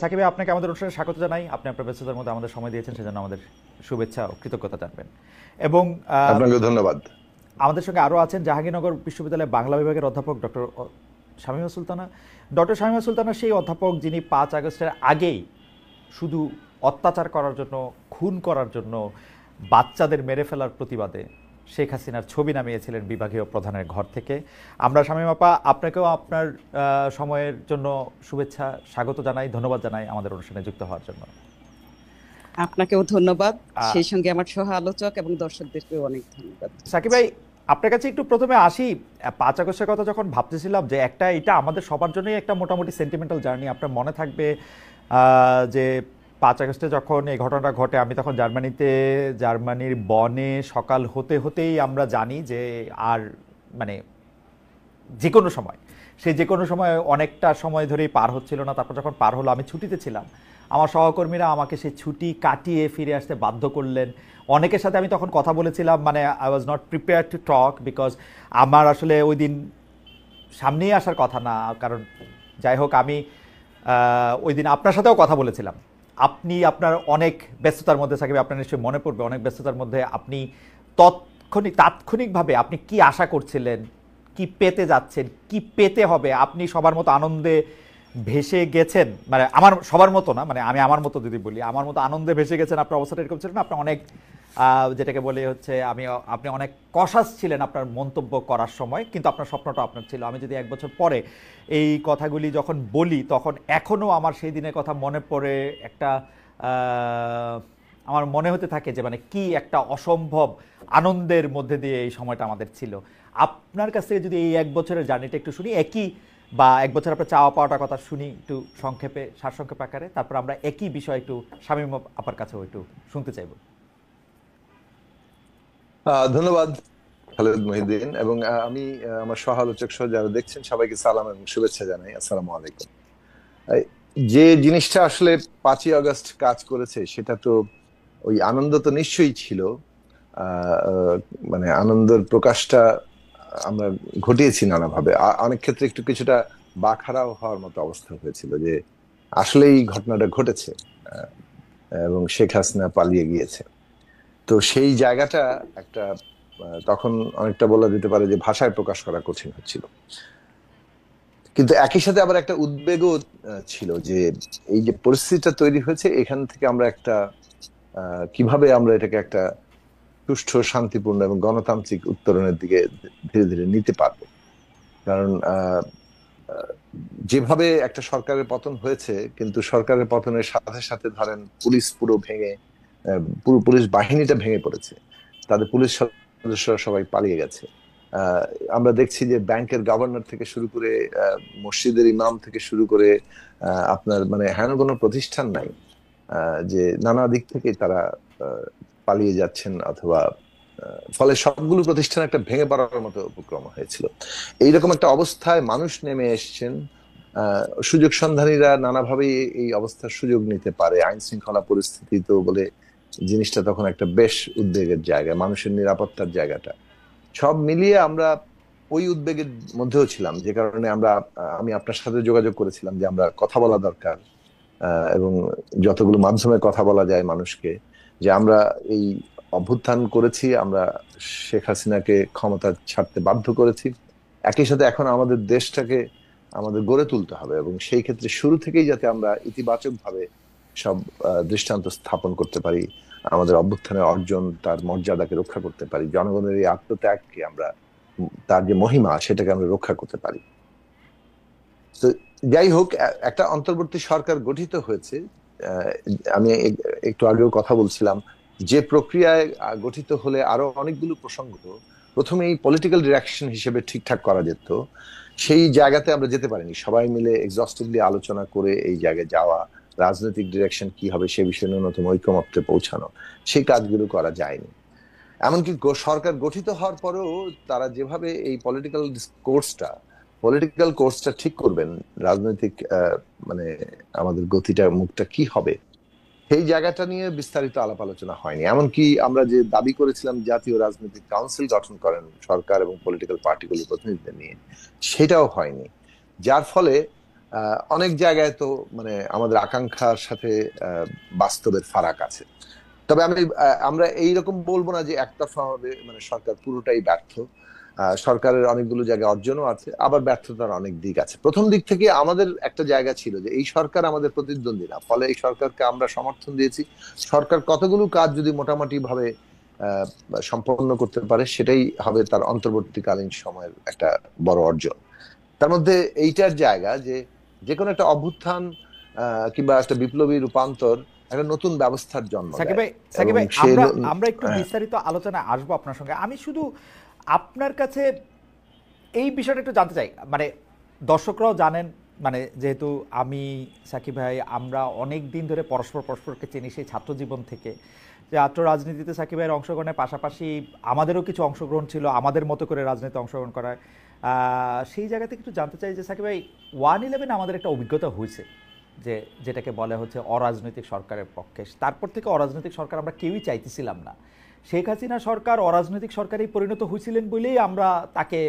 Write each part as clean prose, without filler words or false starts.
সাকিব ভাই, আপনাকে আমাদের অনুষ্ঠানে স্বাগত জানাই। আপনি আপনার ব্যস্ততার মধ্যে আমাদের সময় দিয়েছেন, সেজন্য আমাদের শুভেচ্ছা ও কৃতজ্ঞতা জানবেন। এবং আপনাকে ধন্যবাদ। আমাদের সঙ্গে আরও আছেন জাহাঙ্গীরনগর বিশ্ববিদ্যালয়ের বাংলা বিভাগের অধ্যাপক ডক্টর শামীমা সুলতানা। ডক্টর শামীমা সুলতানা সেই অধ্যাপক যিনি 5 আগস্টের আগেই শুধু অত্যাচার করার জন্য, খুন করার জন্য, বাচ্চাদের মেরে ফেলার প্রতিবাদে শেখ হাসিনার ছবি নামিয়েছিলেন বিভাগীয় প্রধানের ঘর থেকে। আমরা শামীম আপা আপনাকেও আপনার সময়ের জন্য শুভেচ্ছা, স্বাগত জানাই, ধন্যবাদ জানাই আমাদের অনুষ্ঠানে যুক্ত হওয়ার জন্য। আপনাকেও ধন্যবাদ, সেই সঙ্গে আমার সহ আলোচক এবং দর্শকদেরকেও অনেক ধন্যবাদ। সাকিব ভাই, আপনার কাছে একটু প্রথমে আসি। 5 আগস্টের কথা যখন ভাবতেছিলাম যে এটা আমাদের সবার জন্যই একটা মোটামুটি সেন্টিমেন্টাল জার্নি। আপনার মনে থাকবে যে 5 আগস্টে যখন এই ঘটনাটা ঘটে, আমি তখন জার্মানির বনে সকাল হতে হতেই আমরা জানি যে আর মানে যে কোনো সময়, যে কোনো সময় অনেকটা সময় ধরেই পার হচ্ছিল না। তারপর যখন পার হলো, আমি ছুটিতে ছিলাম, আমার সহকর্মীরা আমাকে সেই ছুটি কাটিয়ে ফিরে আসতে বাধ্য করলেন। অনেকের সাথে আমি তখন কথা বলেছিলাম, মানে I was not prepare to talk, because আমার আসলে ওই দিন সামনেই আসার কথা না। কারণ যাই হোক, আমি ওই দিন আপনার সাথেও কথা বলেছিলাম। আপনি আপনার অনেক ব্যস্ততার মধ্যে, সাকিব আপনার নিশ্চয়ই মনে পড়বে, অনেক ব্যস্ততার মধ্যে আপনি তাৎক্ষণিকভাবে আপনি কি আশা করছিলেন, কি পেতে যাচ্ছেন, কি পেতে হবে, আপনি সবার মতো আনন্দে ভেসে গেছেন। মানে আমার সবার মতো না, মানে আমি আমার মতো যদি বলি, আমার মতো আনন্দে ভেসে গেছেন। আপনার অবস্থাটা এরকম ছিল না? আপনি অনেক যেটাকে বলে হচ্ছে আপনি অনেক কশাস ছিলেন আপনার মন্তব্য করার সময়, কিন্তু আপনার স্বপ্নটা আপনার ছিল। আমি যদি 1 বছর পরে এই কথাগুলি যখন বলি, তখন এখনও আমার সেই দিনের কথা মনে পড়ে। একটা আমার মনে হতে থাকে যে মানে কি একটা অসম্ভব আনন্দের মধ্যে দিয়ে এই সময়টা আমাদের ছিল। আপনার কাছ থেকে যদি এই 1 বছরের জার্নিটা একটু শুনি, বা 1 বছর আপনার চাওয়া পাওয়াটা কথা শুনি একটু সংক্ষেপে, সারসংক্ষেপ আকারে, তারপর আমরা একই বিষয় একটু শামীম আপার কাছেও একটু শুনতে চাইব। ধন্যবাদ খালেদ মহিউদ্দিন, এবং আমি আমার সহ আলোচক সহ যারা দেখছেন সবাইকে সালাম এবং শুভেচ্ছা জানাই। আসসালামু আলাইকুম। যে জিনিসটা আসলে 5ই আগস্ট কাজ করেছে, সেটা তো ওই আনন্দ তো নিশ্চয়ই ছিল। মানে আনন্দের প্রকাশটা আমরা ঘটিয়েছি নানাভাবে। অনেক ক্ষেত্রে একটু কিছুটা বাকহারাও হওয়ার মতো অবস্থা হয়েছিল যে আসলে এই ঘটনাটা ঘটেছে এবং শেখ হাসিনা পালিয়ে গিয়েছে। তো সেই জায়গাটা একটা তখন অনেকটা বলা যেতে পারে যে ভাষায় প্রকাশ করা কঠিন হচ্ছিল। কিন্তু একই সাথে আবার একটা উদ্বেগও ছিল যে এই যে পরিস্থিতিটা তৈরি হয়েছে, এখান থেকে আমরা একটা কিভাবে আমরা এটাকে একটা সুষ্ঠু, শান্তিপূর্ণ এবং গণতান্ত্রিক উত্তরণের দিকে ধীরে ধীরে নিতে পারবো। কারণ যেভাবে একটা সরকারের পতন হয়েছে, কিন্তু সরকারের পতনের সাথে সাথে ধরেন পুলিশ পুরো পুলিশ বাহিনীটা ভেঙে পড়েছে, তাদের পুলিশ সদস্যরা সবাই পালিয়ে গেছে। আমরা দেখছি যে ব্যাংকের গভর্নর থেকে শুরু করে মসজিদের ইমাম থেকে শুরু করে আপনার মানে হেন কোনো প্রতিষ্ঠান নাই যে নানা দিক থেকে তারা পালিয়ে যাচ্ছেন, অথবা ফলে সবগুলো প্রতিষ্ঠান একটা ভেঙে পড়ার মতো উপক্রম হয়েছিল। এইরকম একটা অবস্থায় মানুষ নেমে এসছেন। সুযোগ সন্ধানীরা নানাভাবে এই অবস্থার সুযোগ নিতে পারে, আইন শৃঙ্খলা পরিস্থিতি তো বলে জিনিসটা তখন একটা বেশ উদ্বেগের জায়গা, মানুষের নিরাপত্তার জায়গাটা সব মিলিয়ে আমরা ওই উদ্বেগের মধ্যেও ছিলাম। যে কারণে আমি আপনার সাথে যোগাযোগ করেছিলাম যে আমরা কথা বলা দরকার, এবং যতগুলো মাধ্যমে কথা বলা যায় মানুষকে, যে আমরা এই অভ্যুত্থান করেছি, আমরা শেখ হাসিনাকে ক্ষমতা ছাড়তে বাধ্য করেছি, একই সাথে এখন আমাদের দেশটাকে আমাদের গড়ে তুলতে হবে, এবং সেই ক্ষেত্রে শুরু থেকেই যাতে আমরা ইতিবাচক ভাবে সব দৃষ্টান্ত স্থাপন করতে পারি, আমাদের অভ্যুত্থানের অর্জন, তার মর্যাদাকে রক্ষা করতে পারি, জনগণের এই আত্মত্যাগকে আমরা, তার যে মহিমা সেটাকে আমরা রক্ষা করতে পারি। তো যাই হোক, একটা অন্তর্বর্তী সরকার গঠিত হয়েছে। আমি একটু আগেও কথা বলছিলাম যে প্রক্রিয়ায় গঠিত হলে আরো অনেকগুলো প্রসঙ্গ প্রথমেই পলিটিক্যাল ডিরেকশন হিসেবে ঠিকঠাক করা যেত, সেই জায়গাতে আমরা যেতে পারিনি। সবাই মিলে এক্সস্টিভলি আলোচনা করে এই জায়গায় যাওয়া, রাজনৈতিক ডিরেকশন কি হবে সে বিষয়ে ন্যূনতম ঐকমত্যে পৌঁছানো, সেই কাজগুলো করা যায়নি। এমনকি সরকার গঠিত হওয়ার পরেও তারা যেভাবে এই পলিটিক্যাল কোর্সটা ঠিক করবেন, রাজনৈতিক মানে আমাদের গতিটা, মুখটা কি হবে, সেই জায়গাটা নিয়ে বিস্তারিত আলাপ আলোচনা হয়নি। এমনকি আমরা যে দাবি করেছিলাম জাতীয় রাজনৈতিক কাউন্সিল গঠন করেন সরকার এবং পলিটিক্যাল পার্টিগুলির প্রতিনিধিদের নিয়ে, সেটাও হয়নি। যার ফলে অনেক জায়গায় তো মানে আমাদের আকাঙ্ক্ষার সাথে বাস্তবের ফারাক আছে। তবে আমরা এইরকম বলবো না যে একতরফা ভাবে মানে সরকার পুরোটাই ব্যর্থ। সরকারের অনেকগুলো জায়গায় অর্জনও আছে, আবার ব্যর্থতার অনেক দিক আছে। প্রথম দিক থেকে আমাদের একটা জায়গা ছিল যে এই সরকার আমাদের প্রতিদ্বন্দ্বী না, ফলে এই সরকারকে আমরা সমর্থন দিয়েছি। সরকার কতগুলো কাজ যদি মোটামুটি ভাবে আহ সম্পন্ন করতে পারে, সেটাই হবে তার অন্তর্বর্তীকালীন সময়ের একটা বড় অর্জন। তার মধ্যে এইটার জায়গা যে যে কোনো একটা অভ্যুত্থান কিংবা একটা বিপ্লবী রূপান্তর একটা নতুন ব্যবস্থার জন্ম সাকিব দেয়। ভাই, সাকিব এবং ভাই, সেই আমরা একটু বিস্তারিত আলোচনায় আসবো আপনার সঙ্গে। আমি শুধু আপনার কাছে এই বিষয়টা একটু জানতে চাই, মানে দর্শকরাও জানেন, মানে যেহেতু আমি সাকিব ভাই আমরা অনেক দিন ধরে পরস্পরকে চিনি সেই ছাত্র জীবন থেকে, যে ছাত্র রাজনীতিতে সাকিব ভাইয়ের অংশগ্রহণের পাশাপাশি আমাদেরও কিছু অংশগ্রহণ ছিল আমাদের মতো করে রাজনীতিতে অংশগ্রহণ করার। সেই জায়গা থেকে একটু জানতে চাই যে সাকিব ভাই, 1/11 আমাদের একটা অভিজ্ঞতা হয়েছে যে যেটাকে বলে হচ্ছে অরাজনৈতিক সরকারের পক্ষে। তারপর থেকে অরাজনৈতিক সরকার আমরা কেউই চাইতেছিলাম না। শেখ হাসিনা সরকার অরাজনৈতিক সরকারেই পরিণত হয়েছিলেন বলেই আমরা তাকে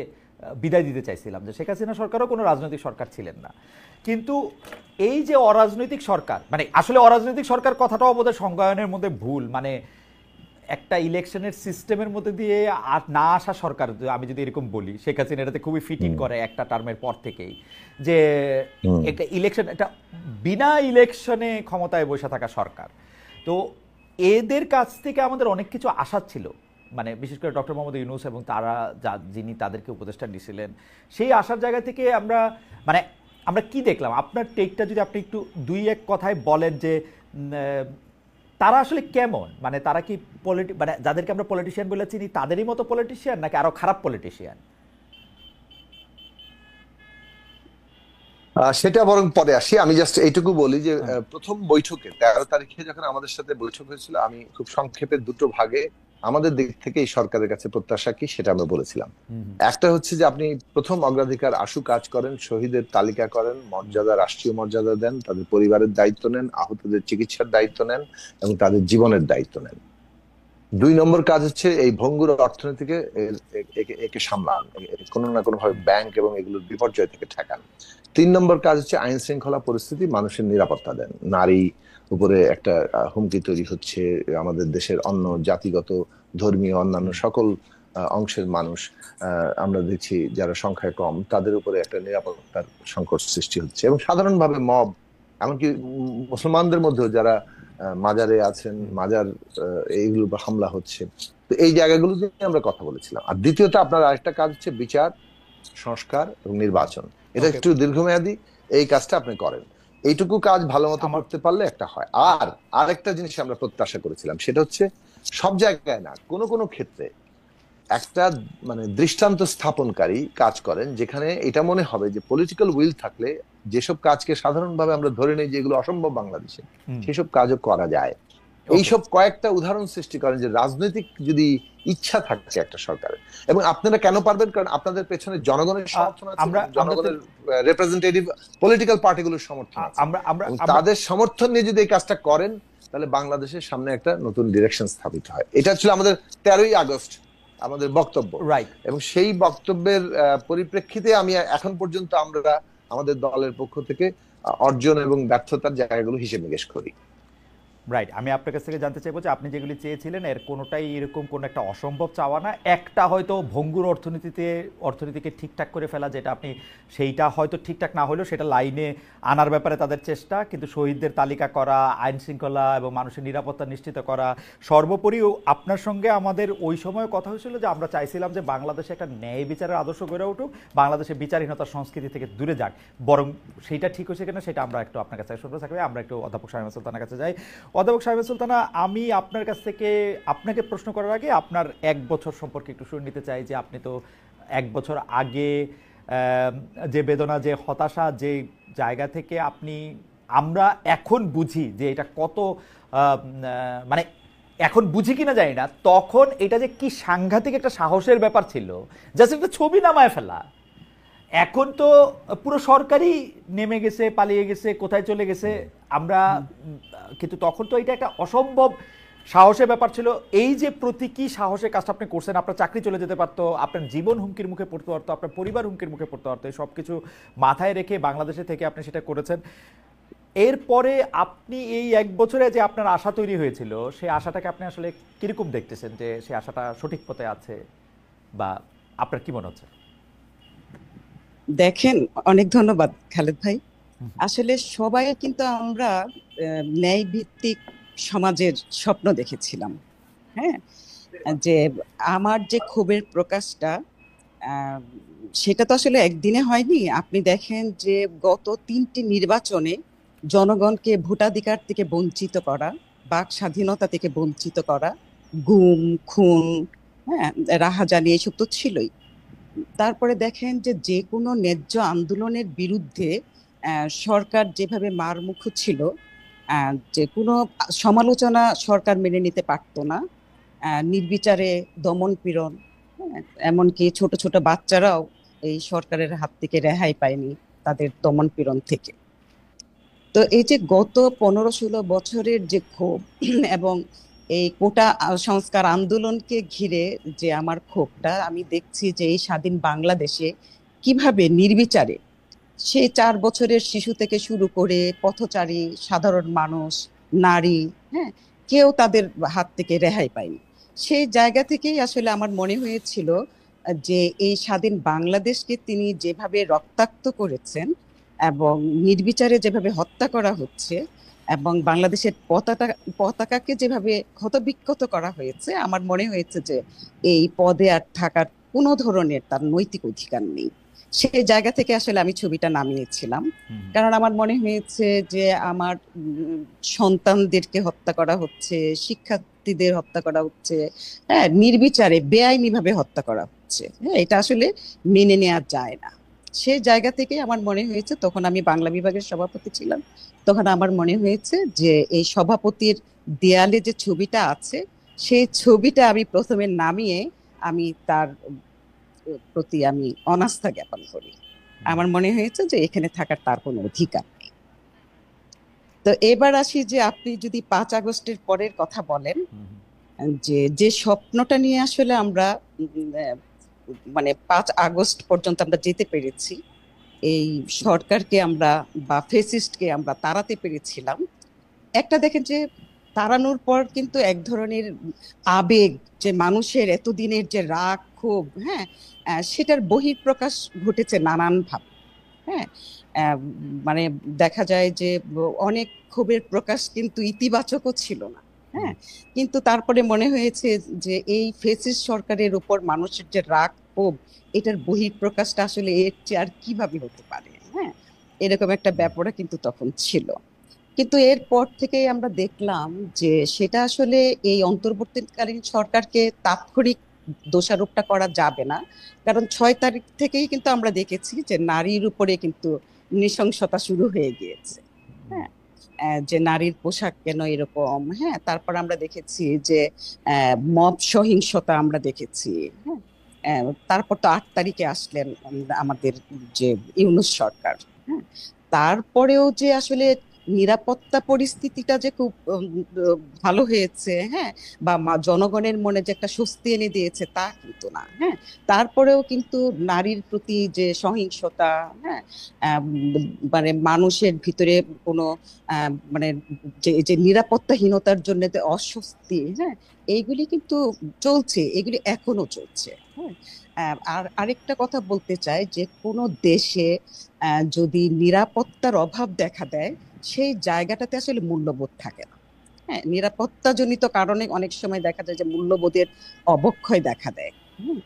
বিদায় দিতে চাইছিলাম, যে শেখ হাসিনা সরকারও কোনো রাজনৈতিক সরকার ছিলেন না। কিন্তু এই যে অরাজনৈতিক সরকার, মানে আসলে অরাজনৈতিক সরকার কথাটাও বোধহয় সংজ্ঞায়নের মধ্যে ভুল, মানে একটা ইলেকশনের সিস্টেমের মধ্যে দিয়ে আর না আসা সরকার, আমি যদি এরকম বলি, শেখ হাসিনা এটাতে খুবই ফিটিং করে একটা টার্মের পর থেকেই, যে একটা ইলেকশন, একটা বিনা ইলেকশনে ক্ষমতায় বসে থাকা সরকার। তো এদের কাছ থেকে আমাদের অনেক কিছু আশা ছিল, মানে বিশেষ করে ডক্টর মোহাম্মদ ইউনূস এবং তারা যিনি তাদেরকে উপদেষ্টা দিয়েছিলেন, সেই আসার জায়গা থেকে আমরা মানে আমরা কি দেখলাম, আপনার টেকটা যদি আপনি একটু 2-1 কথায় বলেন যে তারা আসলে কেমন, মানে তারা কি মানে যাদেরকে আমরা পলিটিশিয়ান বলে চিনি তাদেরই মতো পলিটিশিয়ান নাকি আরো খারাপ পলিটিশিয়ান? সেটা বরং পরে আসি। আমি জাস্ট এইটুকু বলি যে প্রথম বৈঠকে 13 তারিখে যখন আমাদের সাথে বৈঠক হয়েছিল, আমি খুব সংক্ষেপে দুটো ভাগে আমাদের দিক থেকে এই সরকারের কাছে প্রত্যাশা কি সেটা আমরা বলেছিলাম। একটা হচ্ছে যে আপনি প্রথম অগ্রাধিকার আশু কাজ করেন, শহীদের তালিকা করেন, মর্যাদা, রাষ্ট্রীয় মর্যাদা দেন, তাদের পরিবারের দায়িত্ব নেন, আহতদের চিকিৎসার দায়িত্ব নেন এবং তাদের জীবনের দায়িত্ব নেন। 2 নম্বর কাজ হচ্ছে এই ভঙ্গুর অর্থনীতিকে একে সামলান, কোনো না কোনো ভাবে ব্যাংক এবং এগুলোর বিপর্যয় থেকে ঠেকান। 3 নম্বর কাজ হচ্ছে আইন শৃঙ্খলা পরিস্থিতি, মানুষের নিরাপত্তা দেন। নারী উপরে একটা হুমকি তৈরি হচ্ছে, আমাদের দেশের অন্য জাতিগত, ধর্মীয়, অন্যান্য সকল অংশের মানুষ আমরা দেখছি যারা সংখ্যায় কম, তাদের উপরে একটা নিরাপত্তার সংকট সৃষ্টি হচ্ছে। এবং সাধারণভাবে মব, এমনকি মুসলমানদের মধ্যেও যারা মাজারে আছেন, মাজার এইগুলোর উপর হামলা হচ্ছে। তো এই জায়গাগুলো নিয়ে আমরা কথা বলেছিলাম। আর দ্বিতীয়ত আপনার আরেকটা কাজ হচ্ছে বিচার, সংস্কার এবং নির্বাচন। এটা একটু দীর্ঘমেয়াদী, এই কাজটা আপনি করেন। এইটুকু কাজ ভালো মতো করতে পারলে একটা হয়। আর আরেকটা জিনিস আমরা প্রত্যাশা করেছিলাম, সেটা হচ্ছে সব জায়গায় না, কোনো কোনো ক্ষেত্রে একটা মানে দৃষ্টান্ত স্থাপনকারী কাজ করেন, যেখানে এটা মনে হবে যে পলিটিক্যাল উইল থাকলে যেসব কাজকে সাধারণভাবে আমরা ধরে নেই যেগুলো অসম্ভব বাংলাদেশে, সেসব কাজও করা যায়। এইসব কয়েকটা উদাহরণ সৃষ্টি করেন যে রাজনৈতিক যদি ইচ্ছা থাকে একটা সরকারের, এবং আপনারা কেন পারবেন, কারণ আপনাদের পেছনে জনগণের সমর্থন আছে, জনগণের রিপ্রেজেন্টেটিভ পলিটিক্যাল পার্টিগুলোর সমর্থন আছে। তাদের সমর্থন নিয়ে যদি এই কাজটা করেন, তাহলে বাংলাদেশের সামনে একটা নতুন ডিরেকশন স্থাপিত হয়। এটা ছিল আমাদের 13ই আগস্ট আমাদের বক্তব্য, রাইট। এবং সেই বক্তব্যের পরিপ্রেক্ষিতে আমি এখন পর্যন্ত আমরা আমাদের দলের পক্ষ থেকে অর্জন এবং ব্যর্থতার জায়গাগুলো হিসেব নিকেশ করি। রাইট। আমি আপনার কাছ থেকে জানতে চাইবো যে আপনি যেগুলি চেয়েছিলেন এর কোনোটাই এরকম কোনো একটা অসম্ভব চাওয়া না। একটা হয়তো ভঙ্গুর অর্থনীতিকে ঠিকঠাক করে ফেলা, যেটা আপনি সেইটা হয়তো ঠিকঠাক না হলেও সেটা লাইনে আনার ব্যাপারে তাদের চেষ্টা, কিন্তু শহীদদের তালিকা করা, আইন শৃঙ্খলা এবং মানুষের নিরাপত্তা নিশ্চিত করা, সর্বোপরি আপনার সঙ্গে আমাদের ওই সময় কথা হয়েছিল যে আমরা চাইছিলাম যে বাংলাদেশে একটা ন্যায় বিচারের আদর্শ গড়ে উঠুক, বাংলাদেশে বিচারহীনতার সংস্কৃতি থেকে দূরে যাক। বরং সেইটা ঠিক হয়েছে কিনা সেটা আমরা একটু আপনার কাছে শুনতে থাকবে। আমরা একটু অধ্যাপক শামীমা সুলতানার কাছে যাই। অধ্যাপক শামীমা সুলতানা, আমি আপনার কাছ থেকে আপনাকে প্রশ্ন করার আগে আপনার 1 বছর সম্পর্কে একটু শুনে নিতে চাই, যে আপনি তো 1 বছর আগে যে বেদনা, যে হতাশা, যে জায়গা থেকে আমরা এখন বুঝি যে এটা কত মানে এখন বুঝি কিনা জানি না, তখন এটা যে কি সাংঘাতিক একটা সাহসের ব্যাপার ছিল, জাস্ট একটা ছবি নামায় ফেলা। এখন তো পুরো সরকারই নেমে গেছে, পালিয়ে গেছে, কোথায় চলে গেছে আমরা, কিন্তু তখন তো এটা একটা অসম্ভব সাহসের ব্যাপার ছিল। এই যে প্রতীকী সাহসের কাজটা আপনি করছেন, আপনার চাকরি চলে যেতে পারতো, আপনার জীবন হুমকির মুখে পড়তে পারতো, আপনার পরিবার হুমকির মুখে পড়তে পারতো, সব কিছু মাথায় রেখে বাংলাদেশে থেকে আপনি সেটা করেছেন। এরপরে আপনি এই 1 বছরে যে আপনার আশা তৈরি হয়েছিল, সেই আশাটাকে আপনি আসলে কিরকম দেখতেছেন, যে সেই আশাটা সঠিক পথে আছে, বা আপনার কি মনে হচ্ছে? দেখেন, অনেক ধন্যবাদ খালেদ ভাই। আসলে সবাই কিন্তু আমরা ন্যায় ভিত্তিক সমাজের স্বপ্ন দেখেছিলাম। হ্যাঁ, যে আমার যে ক্ষোভের প্রকাশটা, আহ, সেটা তো আসলে একদিনে হয়নি। আপনি দেখেন যে গত 3টি নির্বাচনে জনগণকে ভোটাধিকার থেকে বঞ্চিত করা, বাক স্বাধীনতা থেকে বঞ্চিত করা, গুম, খুন, হ্যাঁ, রাহাজানি, এসব তো ছিলই। তারপরে দেখেন যে যে কোনো ন্যায্য আন্দোলনের বিরুদ্ধে সরকার যেভাবে মারমুখো ছিল, যে কোনো সমালোচনা সরকার মেনে নিতে পারতো না। নির্বিচারে দমন পীড়ন, হ্যাঁ, এমনকি ছোট ছোট বাচ্চারাও এই সরকারের হাত থেকে রেহাই পায়নি তাদের দমন পীড়ন থেকে। তো এই যে গত 15-16 বছরের যে ক্ষোভ এবং এই কোটা সংস্কার আন্দোলনকে ঘিরে যে আমার ক্ষোভটা, আমি দেখছি যে এই স্বাধীন বাংলাদেশে কিভাবে নির্বিচারে সেই 4 বছরের শিশু থেকে শুরু করে পথচারী, সাধারণ মানুষ, নারী, হ্যাঁ, কেউ তাদের হাত থেকে রেহাই পায়নি। সেই জায়গা থেকেই আসলে আমার মনে হয়েছিল যে এই স্বাধীন বাংলাদেশকে তিনি যেভাবে রক্তাক্ত করেছেন এবং নির্বিচারে যেভাবে হত্যা করা হচ্ছে এবং বাংলাদেশের পতাকাকে যেভাবে ক্ষতবিক্ষত করা হয়েছে, আমার মনে হয়েছে যে এই পদে আর থাকার কোনো ধরনের তার নৈতিক অধিকার নেই। সেই জায়গা থেকে আসলে আমি ছবিটা নামিয়েছিলাম। কারণ আমার মনে হয়েছে যে আমার সন্তানদেরকে হত্যা করা হচ্ছে, শিক্ষার্থীদের হত্যা করা হচ্ছে, হ্যাঁ, নির্বিচারে বেআইনি ভাবে হত্যা করা হচ্ছে। হ্যাঁ, এটা আসলে মেনে নেওয়া যায় না। সেই জায়গা থেকে আমার মনে হয়েছে, তখন আমি বাংলা বিভাগের সভাপতি ছিলাম, তখন আমার মনে হয়েছে যে এই সভাপতির দেয়ালে যে ছবিটা আছে, সেই ছবিটা আমি প্রথমে নামিয়ে আমি তার প্রতি আমি অনাস্থা জ্ঞাপন করি। আমার মনে হয়েছে যে এখানে থাকার তার কোনো অধিকার নেই। তো এবার আসি যে আপনি যদি 5 আগস্টের পরের কথা বলেন, যে যে স্বপ্নটা নিয়ে আসলে আমরা মানে 5 আগস্ট পর্যন্ত আমরা যেতে পেরেছি, এই সরকারকে আমরা বা ফেসিস্টকে আমরা তাড়াতে পেরেছিলাম। একটা দেখেন যে তাড়ানোর পর কিন্তু এক ধরনের আবেগ, যে মানুষের এতদিনের যে রাগ ক্ষোভ, হ্যাঁ, সেটার বহিঃপ্রকাশ ঘটেছে নানান ভাবে। হ্যাঁ, আহ, মানে দেখা যায় যে অনেক ক্ষোভের প্রকাশ কিন্তু ইতিবাচকও ছিল না। হ্যাঁ, কিন্তু তারপরে মনে হয়েছে যে এই ফেসিস্ট সরকারের উপর মানুষের যে রাগ ক্ষোভ, এটার বহিঃপ্রকাশটা আসলে এর চেয়ে আর কিভাবে হতে পারে। হ্যাঁ, এরকম একটা ব্যাপারও কিন্তু তখন ছিল। কিন্তু এরপর থেকে আমরা দেখলাম যে সেটা আসলে এই অন্তর্বর্তীকালীন সরকারকে তাৎক্ষণিক দোষারোপটা করা যাবে না। কারণ 6 তারিখ থেকেই কিন্তু আমরা দেখেছি যে নারীর উপরে কিন্তু নৃশংসতা শুরু হয়ে গিয়েছে। হ্যাঁ, যে নারীর পোশাক কেন এরকম, হ্যাঁ, তারপর আমরা দেখেছি যে মব সহিংসতা আমরা দেখেছি। হ্যাঁ, তারপর তো 8 তারিখে আসলেন আমাদের যে ইউনূস সরকার। হ্যাঁ, তারপরেও যে আসলে নিরাপত্তা পরিস্থিতিটা যে খুব ভালো হয়েছে, হ্যাঁ, বা জনগণের মনে যে একটা স্বস্তি এনে দিয়েছে, তা কিন্তু না। হ্যাঁ, তারপরেও কিন্তু নারীর প্রতি যে সহিংসতা, হ্যাঁ, মানে মানুষের ভিতরে কোনো মানে যে যে নিরাপত্তাহীনতার জন্য যে অস্বস্তি, হ্যাঁ, এইগুলি কিন্তু চলছে, এগুলি এখনো চলছে। হ্যাঁ, আর আরেকটা কথা বলতে চাই যে কোনো দেশে যদি নিরাপত্তার অভাব দেখা দেয়, সেই জায়গাটাতে আসলে মূল্যবোধ থাকে না। হ্যাঁ, নিরাপত্তাজনিত কারণে অনেক সময় দেখা যায় যে মূল্যবোধের অবক্ষয় দেখা দেয়। হুম,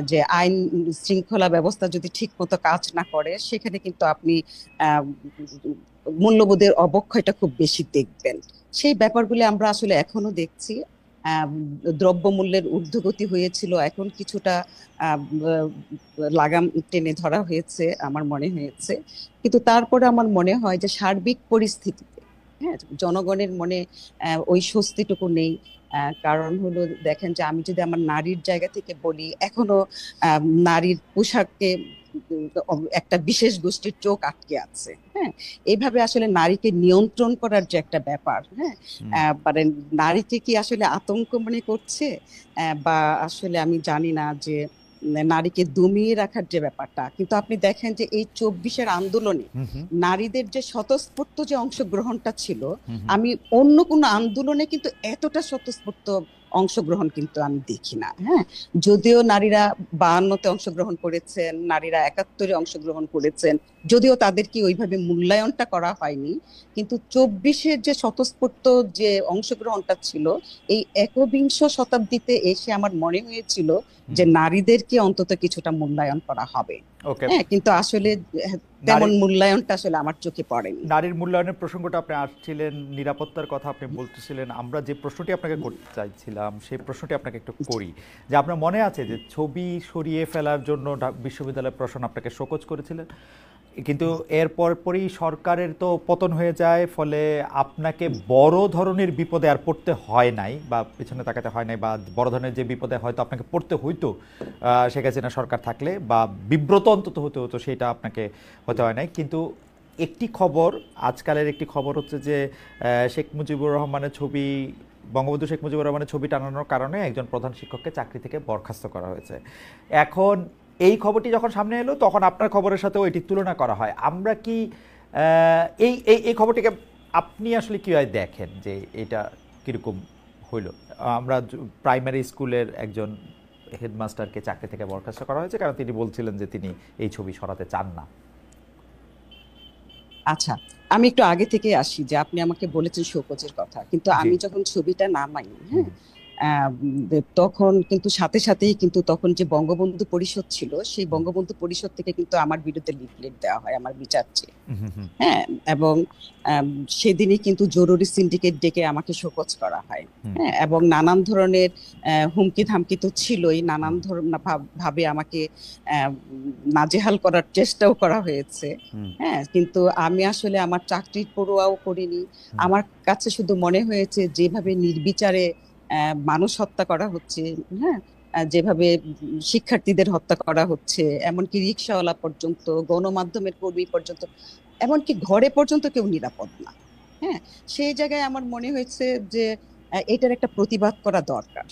যে আইন শৃঙ্খলা ব্যবস্থা যদি ঠিক মতো কাজ না করে, সেখানে কিন্তু আপনি আহ মূল্যবোধের অবক্ষয়টা খুব বেশি দেখবেন। সেই ব্যাপারগুলি আমরা আসলে এখনো দেখছি। আহ দ্রব্যমূল্যের ঊর্ধ্বগতি হয়েছিল, এখন কিছুটা আহ লাগাম টেনে ধরা হয়েছে আমার মনে হয়েছে। কিন্তু তারপরে আমার মনে হয় যে সার্বিক পরিস্থিতিতে, হ্যাঁ, জনগণের মনে ওই স্বস্তিটুকু নেই। কারণ হলো, দেখেন যে আমি যদি আমার নারীর জায়গা থেকে বলি, এখনো নারীর পোশাককে একটা বিশেষ গোষ্ঠীর চোখ আটকে আছে। হ্যাঁ, এইভাবে আসলে নারীকে নিয়ন্ত্রণ করার যে একটা ব্যাপার, হ্যাঁ, মানে নারীকে কি আসলে আতঙ্ক মনে করছে, বা আসলে আমি জানি না যে নারীকে দমিয়ে রাখার যে ব্যাপারটা। কিন্তু আপনি দেখেন যে এই 24-এর আন্দোলনে নারীদের যে স্বতঃস্ফূর্ত যে অংশগ্রহণটা ছিল, আমি অন্য কোনো আন্দোলনে কিন্তু এতটা স্বতঃস্ফূর্ত অংশগ্রহণ কিন্তু আমি দেখি না। হ্যাঁ, যদিও নারীরা 52-তে অংশগ্রহণ করেছেন, নারীরা 71-এ অংশগ্রহণ করেছেন, যদিও তাদেরকে ওইভাবে মূল্যায়নটা করা হয়নি, কিন্তু 24-এর যে স্বতঃস্ফূর্ত যে অংশগ্রহণটা ছিল, এই একবিংশ শতাব্দীতে এসে আমার মনে হয়েছিল যে নারীদেরকে অন্তত কিছুটা মূল্যায়ন করা হবে। হ্যাঁ, কিন্তু আসলে তেমন মূল্যায়নটা আসলে আমার চোখে পড়েনি। নারীর মূল্যায়নের প্রসঙ্গটা আপনি আসছিলেন, নিরাপত্তার কথা আপনি বলতেছিলেন, আমরা যে প্রশ্নটি আপনাকে করতে চাইছিলাম সেই প্রশ্নটি আপনাকে একটু করি, যে আপনার মনে আছে যে ছবি সরিয়ে ফেলার জন্য বিশ্ববিদ্যালয় প্রশাসন আপনাকে শোকজ করেছিলেন, কিন্তু এর পরপরই সরকারের তো পতন হয়ে যায়, ফলে আপনাকে বড় ধরনের বিপদে আর পড়তে হয় নাই, বা পিছনে তাকাতে হয় নাই, বা বড় ধরনের যে বিপদে হয়তো আপনাকে পড়তে হইতো শেখ হাসিনা সরকার থাকলে, বা বিব্রত অন্তত হতে হতো, সেটা আপনাকে হতে হয় নাই। কিন্তু একটি খবর, আজকালের একটি খবর হচ্ছে যে শেখ মুজিবুর রহমানের ছবি, বঙ্গবন্ধু শেখ মুজিবুর রহমানের ছবি টানানোর কারণে একজন প্রধান শিক্ষককে চাকরি থেকে বরখাস্ত করা হয়েছে। এখন এই খবরটি যখন সামনে এলো তখন আপনার খবরের সাথেও এটি তুলনা করা হয়। আমরা কি এই এই এই খবরটিকে আপনি আসলে কীভাবে দেখেন, যে এটা কীরকম হইল? আমরা প্রাইমারি স্কুলের একজন হেডমাস্টারকে চাকরি থেকে বরখাস্ত করা হয়েছে কারণ তিনি বলছিলেন যে তিনি এই ছবি সরাতে চান না। আচ্ছা, আমি একটু আগে থেকে আসি, যে আপনি আমাকে বলেছেন শোকজের কথা, কিন্তু আমি যখন ছবিটা নামাই, হ্যাঁ, তখন কিন্তু সাথে সাথেই কিন্তু তখন যে বঙ্গবন্ধু পরিষদ ছিল, সেই বঙ্গবন্ধু পরিষদ থেকে কিন্তু আমার বিরুদ্ধে লিফলেট দেওয়া হয় আমার বিচার চেয়ে। হ্যাঁ, এবং সেদিনই কিন্তু জরুরি সিন্ডিকেট ডেকে আমাকে শোকজ করা হয়। হ্যাঁ, এবং নানান ধরনের হুমকি ধামকি তো ছিলই, নানান ধরনের ভাবে আমাকে নাজেহাল করার চেষ্টাও করা হয়েছে। হ্যাঁ, কিন্তু আমি আসলে আমার চাকরির পরোয়াও করিনি। আমার কাছে শুধু মনে হয়েছে যেভাবে নির্বিচারে মানুষ হত্যা করা হচ্ছে, হ্যাঁ, যেভাবে শিক্ষার্থীদের হত্যা করা হচ্ছে, এমনকি রিক্সাওয়ালা পর্যন্ত, গণমাধ্যমের কর্মী পর্যন্ত, এমনকি ঘরে পর্যন্ত কেউ নিরাপদ না। হ্যাঁ, সেই জায়গায় আমার মনে হয়েছে যে এটার একটা প্রতিবাদ করা দরকার।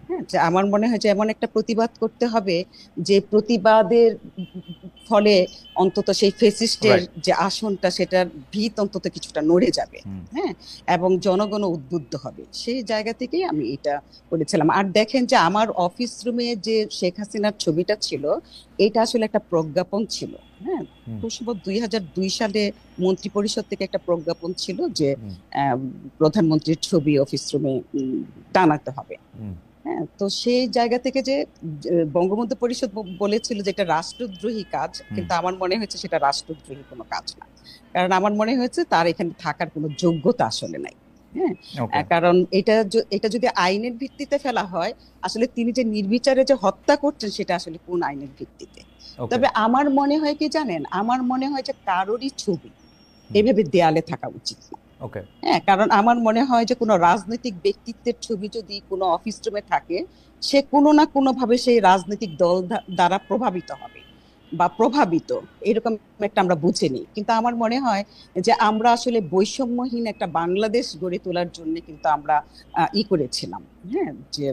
হ্যাঁ, যে আমার মনে হয় যে এমন একটা প্রতিবাদ করতে হবে যে প্রতিবাদের ফলে অন্তত সেই ফেসিস্টের যে আসনটা, সেটার ভিত অন্তত কিছুটা নড়ে যাবে। হ্যাঁ, এবং জনগণ উদ্বুদ্ধ হবে। সেই জায়গা থেকেই আমি এটা করেছিলাম। আর দেখেন যে আমার অফিস রুমে যে শেখ হাসিনার ছবিটা ছিল, এটা আসলে একটা প্রজ্ঞাপন ছিল। হ্যাঁ, 2002 সালে মন্ত্রী পরিষদ থেকে একটা প্রজ্ঞাপন ছিল যে প্রধানমন্ত্রীর ছবি অফিস রুমে টানাতে হবে। হ্যাঁ, তো সেই জায়গা থেকে যে বঙ্গবন্ধু পরিষদ বলেছিল যে এটা রাষ্ট্রদ্রোহী কাজ, কিন্তু আমার মনে হয়েছে সেটা রাষ্ট্রদ্রোহী কোনো কাজ না। কারণ আমার মনে হয়েছে তার এখানে থাকার কোনো যোগ্যতা আসলে নাই। হ্যাঁ, কারণ এটা যদি আইনের ভিত্তিতে ফেলা হয়, আসলে তিনি যে নির্বিচারে যে হত্যা করছেন সেটা আসলে কোন আইনের ভিত্তিতে? তবে আমার মনে হয় কি জানেন, আমার মনে হয় যে কারোরই ছবি এভাবে দেয়ালে থাকা উচিত না। হ্যাঁ, কারণ আমার মনে হয় যে কোনো রাজনৈতিক ব্যক্তিত্বের ছবি যদি কোনো অফিস রুমে থাকে, সে কোনো না কোনো ভাবে সেই রাজনৈতিক দল দ্বারা প্রভাবিত হবে বা প্রভাবিত, এরকম একটা আমরা বুঝে নিই। কিন্তু আমার মনে হয় যে আমরা আসলে বৈষম্যহীন একটা বাংলাদেশ গড়ে তোলার জন্য কিন্তু আমরা করেছিলাম, হ্যাঁ, যে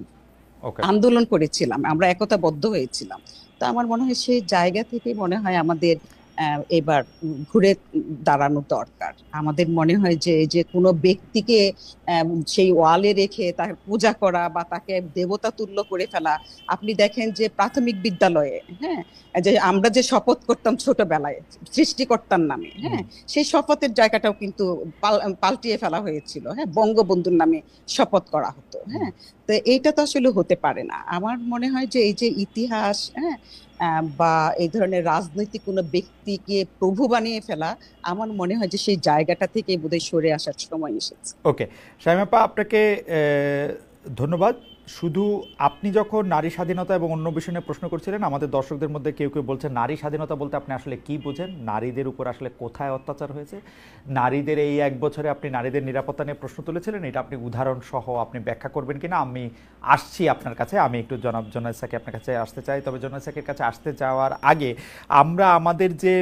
আন্দোলন করেছিলাম, আমরা একতাবদ্ধ হয়েছিলাম। তো আমার মনে হয় সেই জায়গা থেকে মনে হয় আমাদের এবার ঘুরে দাঁড়ানো দরকার। আমাদের মনে হয় যে কোনো ব্যক্তিকে সেই ওয়ালে রেখে তার পূজা করা বা তাকে দেবতা তুল্য করে ফেলা। আপনি দেখেন যে প্রাথমিক বিদ্যালয়ে, হ্যাঁ, যে আমরা যে শপথ করতাম ছোটবেলায় সৃষ্টিকর্তার নামে, হ্যাঁ, সেই শপথের জায়গাটাও কিন্তু পাল্টিয়ে ফেলা হয়েছিল। হ্যাঁ, বঙ্গবন্ধুর নামে শপথ করা হতো। হ্যাঁ, তো এইটা তো আসলে হতে পারে না। আমার মনে হয় যে এই যে ইতিহাস, হ্যাঁ, বা এই ধরনের রাজনৈতিক কোনো ব্যক্তিকে প্রভু বানিয়ে ফেলা, আমার মনে হয় যে সেই জায়গাটা থেকে বোধহয় সরে আসার সময় এসেছে। ওকে, শামীমা আপা, আপনাকে ধন্যবাদ। শুধু আপনি যখন নারী স্বাধীনতা এবং অন্য বিষয় নিয়ে প্রশ্ন করছিলেন, আমাদের দর্শকদের মধ্যে কেউ কেউ বলছেন নারী স্বাধীনতা বলতে আপনি আসলে কি বোঝেন, নারীদের উপর আসলে কোথায় অত্যাচার হয়েছে, নারীদের এই এক বছরে আপনি নারীদের নিরাপত্তা নিয়ে প্রশ্ন তুলেছিলেন, এটা আপনি উদাহরণ সহ আপনি ব্যাখ্যা করবেন কিনা। আমি আসছি আপনার কাছে, আমি একটু জনাব জোনায়েদ সাকি আপনার কাছে আসতে চাই। তবে জোনায়েদ সাকির কাছে আসতে যাওয়ার আগে আমরা আমাদের যে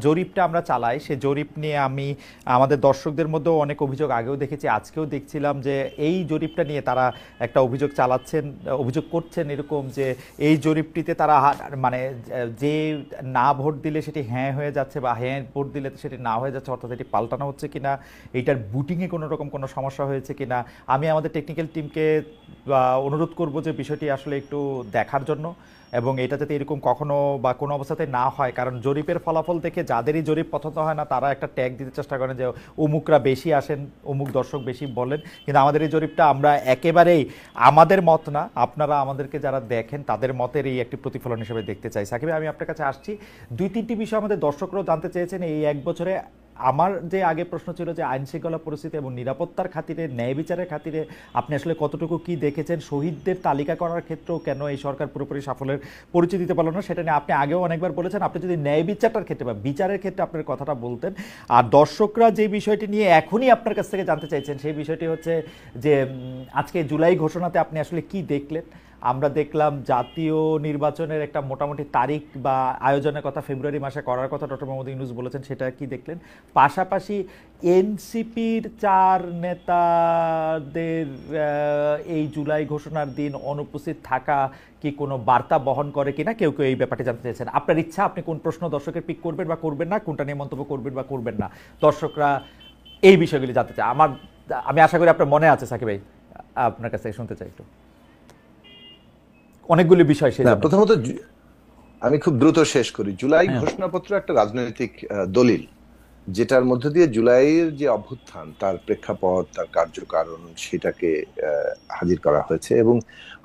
জরিপটা আমরা চালাই, সে জরিপ নিয়ে আমি আমাদের দর্শকদের মধ্যেও অনেক অভিযোগ আগেও দেখেছি, আজকেও দেখছিলাম যে এই জরিপটা নিয়ে তারা একটা অভিযোগ চালাচ্ছেন, অভিযোগ করছেন এরকম যে এই জরিপটিতে তারা মানে যে না ভোট দিলে সেটি হ্যাঁ হয়ে যাচ্ছে বা হ্যাঁ ভোট দিলে সেটি না হয়ে যাচ্ছে, অর্থাৎ এটি পাল্টানো হচ্ছে কিনা, এইটার বুটিংয়ে কোনো রকম কোনো সমস্যা হয়েছে কিনা। আমি আমাদের টেকনিক্যাল টিমকে অনুরোধ করব যে বিষয়টি আসলে একটু দেখার জন্য, এবং এটা যাতে এরকম কখনো বা কোনো অবস্থাতে না হয়। কারণ জরিপের ফলাফল দেখে যাদেরই জরিপ পছন্দ হয় না তারা একটা ট্যাগ দিতে চেষ্টা করেন যে অমুকরা বেশি আসেন, অমুক দর্শক বেশি বলেন, কিন্তু আমাদের এই জরিপটা আমরা একেবারেই আমাদের মত না, আপনারা আমাদেরকে যারা দেখেন তাদের মতের এই একটি প্রতিফলন হিসেবে দেখতে চাই। সাকিব, আমি আপনার কাছে আসছি, 2-3টি বিষয় আমাদের দর্শকরাও জানতে চেয়েছেন এই এক বছরে। আমার যে আগে প্রশ্ন ছিল যে আইন শৃঙ্খলা পরিস্থিতি এবং নিরাপত্তার খাতিরে, ন্যায় বিচারের খাতিরে আপনি আসলে কতটুকু কি দেখেছেন, শহীদদের তালিকা করার ক্ষেত্রেও কেন এই সরকার পুরোপুরি সাফল্যের পরিচয় দিতে পারলো না, সেটা নিয়ে আপনি আগেও অনেকবার বলেছেন। আপনি যদি ন্যায় বিচারটার ক্ষেত্রে বা বিচারের ক্ষেত্রে আপনার কথাটা বলতেন। আর দর্শকরা যে বিষয়টি নিয়ে এখনই আপনার কাছ থেকে জানতে চাইছেন সেই বিষয়টি হচ্ছে যে আজকে জুলাই ঘোষণাতে আপনি আসলে কি দেখলেন। আমরা দেখলাম জাতীয় নির্বাচনের একটা মোটামুটি তারিখ বা আয়োজনের কথা ফেব্রুয়ারি মাসে করার কথা ডক্টর মোহাম্মদ ইউনূস বলেছেন, সেটা কি দেখলেন? পাশাপাশি এনসিপির 4 নেতাদের এই জুলাই ঘোষণার দিন অনুপস্থিত থাকা কি কোনো বার্তা বহন করে কিনা, কেউ কেউ এই ব্যাপারটি জানতে চাইছেন। আপনার ইচ্ছা আপনি কোন প্রশ্ন দর্শকের পিক করবেন বা করবেন না, কোনটা নিয়ে মন্তব্য করবেন বা করবেন না, দর্শকরা এই বিষয়গুলি জানতে চায়। আমি আশা করি আপনার মনে আছে সাকিব ভাই, আপনার কাছে শুনতে চাই একটু অনেকগুলি বিষয়। সেই প্রথমত আমি খুব দ্রুত শেষ করি। জুলাই ঘোষণাপত্র একটা রাজনৈতিক দলিল, যেটার মধ্য দিয়ে জুলাইয়ের যে অভ্যুত্থান তার প্রেক্ষাপট, তার কার্যকারণ সেটাকে হাজির করা হয়েছে, এবং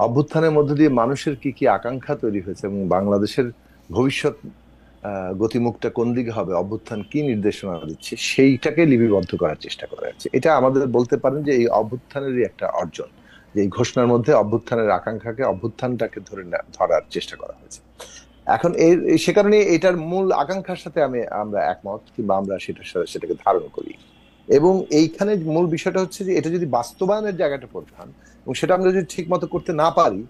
অভ্যুত্থানের মধ্য দিয়ে মানুষের কি কি আকাঙ্ক্ষা তৈরি হয়েছে এবং বাংলাদেশের ভবিষ্যৎ গতিমুখটা কোন দিকে হবে, অভ্যুত্থান কি নির্দেশনা দিচ্ছে, সেইটাকে লিপিবদ্ধ করার চেষ্টা করা হয়েছে। এটা আমাদের বলতে পারেন যে এই অভ্যুত্থানেরই একটা অর্জন, যে এই ঘোষণার মধ্যে অভ্যুত্থানের আকাঙ্ক্ষাকে, অভ্যুত্থানটাকে ধরার চেষ্টা করা হয়েছে। এখন সে কারণে এটার মূল আকাঙ্ক্ষার সাথে আমরা একমত, কিংবা আমরা সেটাকে ধারণ করি। এবং এইখানে মূল বিষয়টা হচ্ছে যে এটা যদি বাস্তবায়নের জায়গাটা প্রধান, এবং সেটা আমরা যদি ঠিক মতো করতে না পারি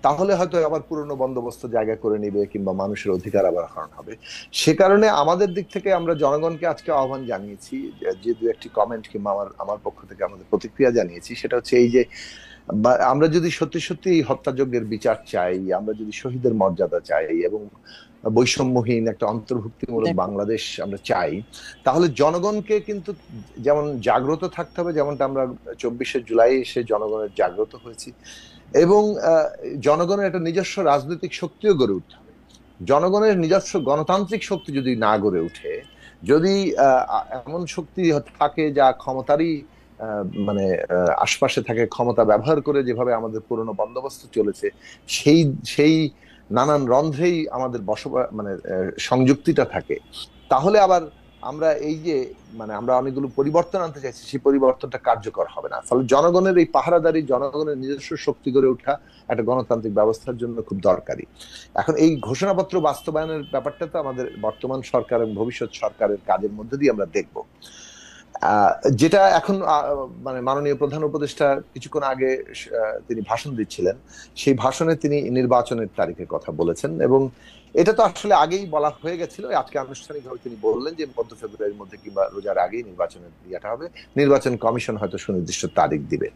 তাহলে হয়তো আবার পুরনো বন্দোবস্ত জায়গা করে নিবে, কিংবা মানুষের অধিকার আবার হরণ হবে। সে কারণে আমাদের দিক থেকে আমরা জনগণকে আজকে আহ্বান জানিয়েছি, যে 2-1টি কমেন্ট কিংবা আমার পক্ষ থেকে আমাদের প্রতিক্রিয়া জানিয়েছি। সেটা হচ্ছে এই যে আমরা যদি সত্যি সত্যি এই হত্যাযজ্ঞের বিচার চাই, আমরা যদি শহীদের মর্যাদা চাই এবং বৈষম্যহীন একটা অন্তর্ভুক্তিমূলক বাংলাদেশ আমরা চাই, তাহলে জনগণকে কিন্তু যেমন জাগ্রত থাকতে হবে, যেমনটা আমরা 24শে জুলাই এসে জনগণের জাগ্রত হয়েছি, এবং জনগণের একটা নিজস্ব রাজনৈতিক শক্তিও গড়ে উঠতে হবে। জনগণের নিজস্ব গণতান্ত্রিক শক্তি যদি না গড়ে উঠে, যদি এমন শক্তি থাকে যা ক্ষমতারই মানে আশপাশে থাকে, ক্ষমতা ব্যবহার করে যেভাবে আমাদের পুরনো বন্দোবস্ত চলেছে, সেই নানান রন্ধ্রেই আমাদের সংযুক্তিটা থাকে, তাহলে আবার আমরা এই যে আমরা অনেকগুলো পরিবর্তন আনতে চাইছি, সেই পরিবর্তনটা কার্যকর হবে না। ফলে জনগণের এই পাহারাদারি, জনগণের নিজস্ব শক্তি গড়ে ওঠা একটা গণতান্ত্রিক ব্যবস্থার জন্য খুব দরকারি। এখন এই ঘোষণাপত্র বাস্তবায়নের ব্যাপারটা তো আমাদের বর্তমান সরকার এবং ভবিষ্যৎ সরকারের কাজের মধ্যে দিয়ে আমরা দেখব। যেটা এখন মাননীয় প্রধান উপদেষ্টা কিছুক্ষণ আগে তিনি ভাষণ দিচ্ছিলেন, সেই ভাষণে তিনি নির্বাচনের তারিখের কথা বলেছেন, এবং এটা তো আসলে আগেই বলা হয়ে গেছিল। আজকে আনুষ্ঠানিকভাবে তিনি বললেন যে মধ্য ফেব্রুয়ারির মধ্যে কিংবা রোজার আগেই নির্বাচনের ইয়েটা হবে, নির্বাচন কমিশন হয়তো সুনির্দিষ্ট তারিখ দিবে।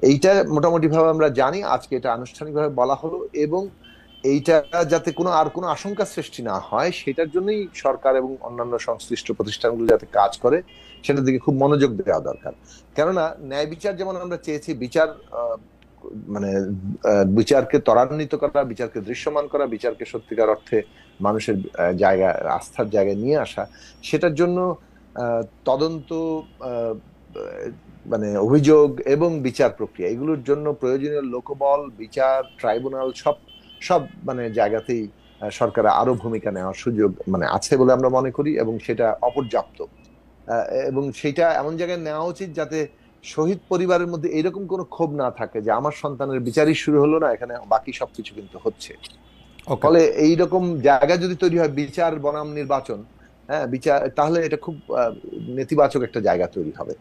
এইটা মোটামুটি ভাবে আমরা জানি, আজকে এটা আনুষ্ঠানিকভাবে বলা হলো, এবং এইটা যাতে কোনো আশঙ্কা সৃষ্টি না হয় সেটার জন্যই সরকার এবং অন্যান্য সংশ্লিষ্ট প্রতিষ্ঠানগুলো যাতে কাজ করে সেটার দিকে খুব মনোযোগ দেওয়া দরকার। কেননা ন্যায় বিচার যেমন আমরা চেয়েছি, বিচারকে ত্বরান্বিত করা, বিচারকে দৃশ্যমান করা, বিচারকে সত্যিকার অর্থে মানুষের আস্থার জায়গায় নিয়ে আসা, সেটার জন্য তদন্ত, অভিযোগ এবং বিচার প্রক্রিয়া, এগুলোর জন্য প্রয়োজনীয় লোকবল, বিচার ট্রাইব্যুনাল সব জায়গাতেই সরকারের আরো ভূমিকা নেওয়ার সুযোগ আছে বলে আমরা মনে করি, এবং সেটা অপর্যাপ্ত, এবং সেটা এমন জায়গায় নেওয়া উচিত যাতে শহীদ পরিবারের মধ্যে এরকম কোনো ক্ষোভ না থাকে যে আমার সন্তানের বিচারই শুরু হলো না, এখানে বাকি সবকিছু কিন্তু হচ্ছে। ফলে এইরকম জায়গা যদি তৈরি হয় বিচার বনাম নির্বাচন, হ্যাঁ বিচার, তাহলে এটা খুব নেতিবাচক একটা জায়গা তৈরি হবে।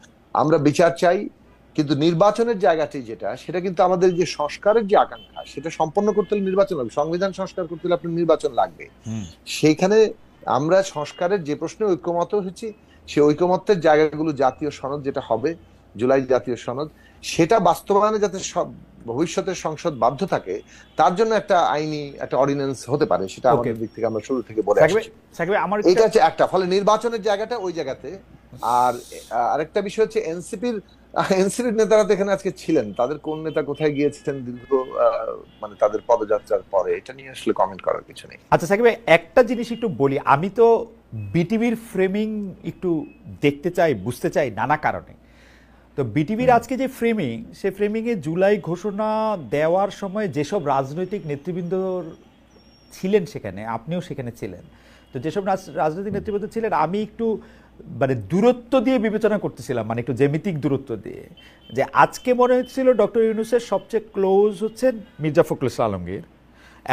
আমরা বিচার চাই, কিন্তু নির্বাচনের জায়গাটি যেটা, সেটা কিন্তু আমাদের যে সংস্কারের যে আকাঙ্ক্ষা, সেটা সম্পন্ন করতে হলে নির্বাচন লাগবে। সংবিধান সংস্কার করতে হলে আপনার নির্বাচন লাগবে। সেইখানে আমরা সংস্কারের যে প্রশ্নে ঐক্যমত হয়েছি, সেই ঐক্যমতের জায়গাগুলো জাতীয় সনদ যেটা হবে, জুলাই জাতীয় সনদ, সেটা বাস্তবায়নে যাতে ভবিষ্যতের সংসদ বাধ্য থাকে, তার জন্য একটা আইনি একটা অর্ডিন্যান্স হতে পারে। সেটা আমাদের দিক থেকে আমরা শুরু থেকে বলে আসছি। এটা হচ্ছে একটা। ফলে নির্বাচনের জায়গাটা ওই জায়গাতে। আর আরেকটা বিষয় হচ্ছে এনসিপির নেতারা তো এখানে আজকে ছিলেন, তাদের কোন নেতা কোথায় গিয়েছেন দীর্ঘ মানে তাদের পদযাত্রার পরে, এটা নিয়ে আসলে কমেন্ট করার কিছু নেই। আচ্ছা সাকিব ভাই, একটা জিনিস একটু বলি, আমি তো বিটিভির ফ্রেমিং একটু দেখতে চাই, বুঝতে চাই নানা কারণে। তো বিটিভির আজকে যে ফ্রেমিং, সে ফ্রেমিংয়ে জুলাই ঘোষণা দেওয়ার সময় যেসব রাজনৈতিক নেতৃবৃন্দ ছিলেন সেখানে, আপনিও সেখানে ছিলেন, তো যেসব রাজনৈতিক নেতৃবৃন্দ ছিলেন, আমি একটু মানে দূরত্ব দিয়ে বিবেচনা করতেছিলাম, মানে একটু জ্যামিতিক দূরত্ব দিয়ে, যে আজকে মনে হচ্ছিল ডক্টর ইউনূসের সবচেয়ে ক্লোজ হচ্ছেন মির্জা ফখরুল ইসলাম আলমগীর,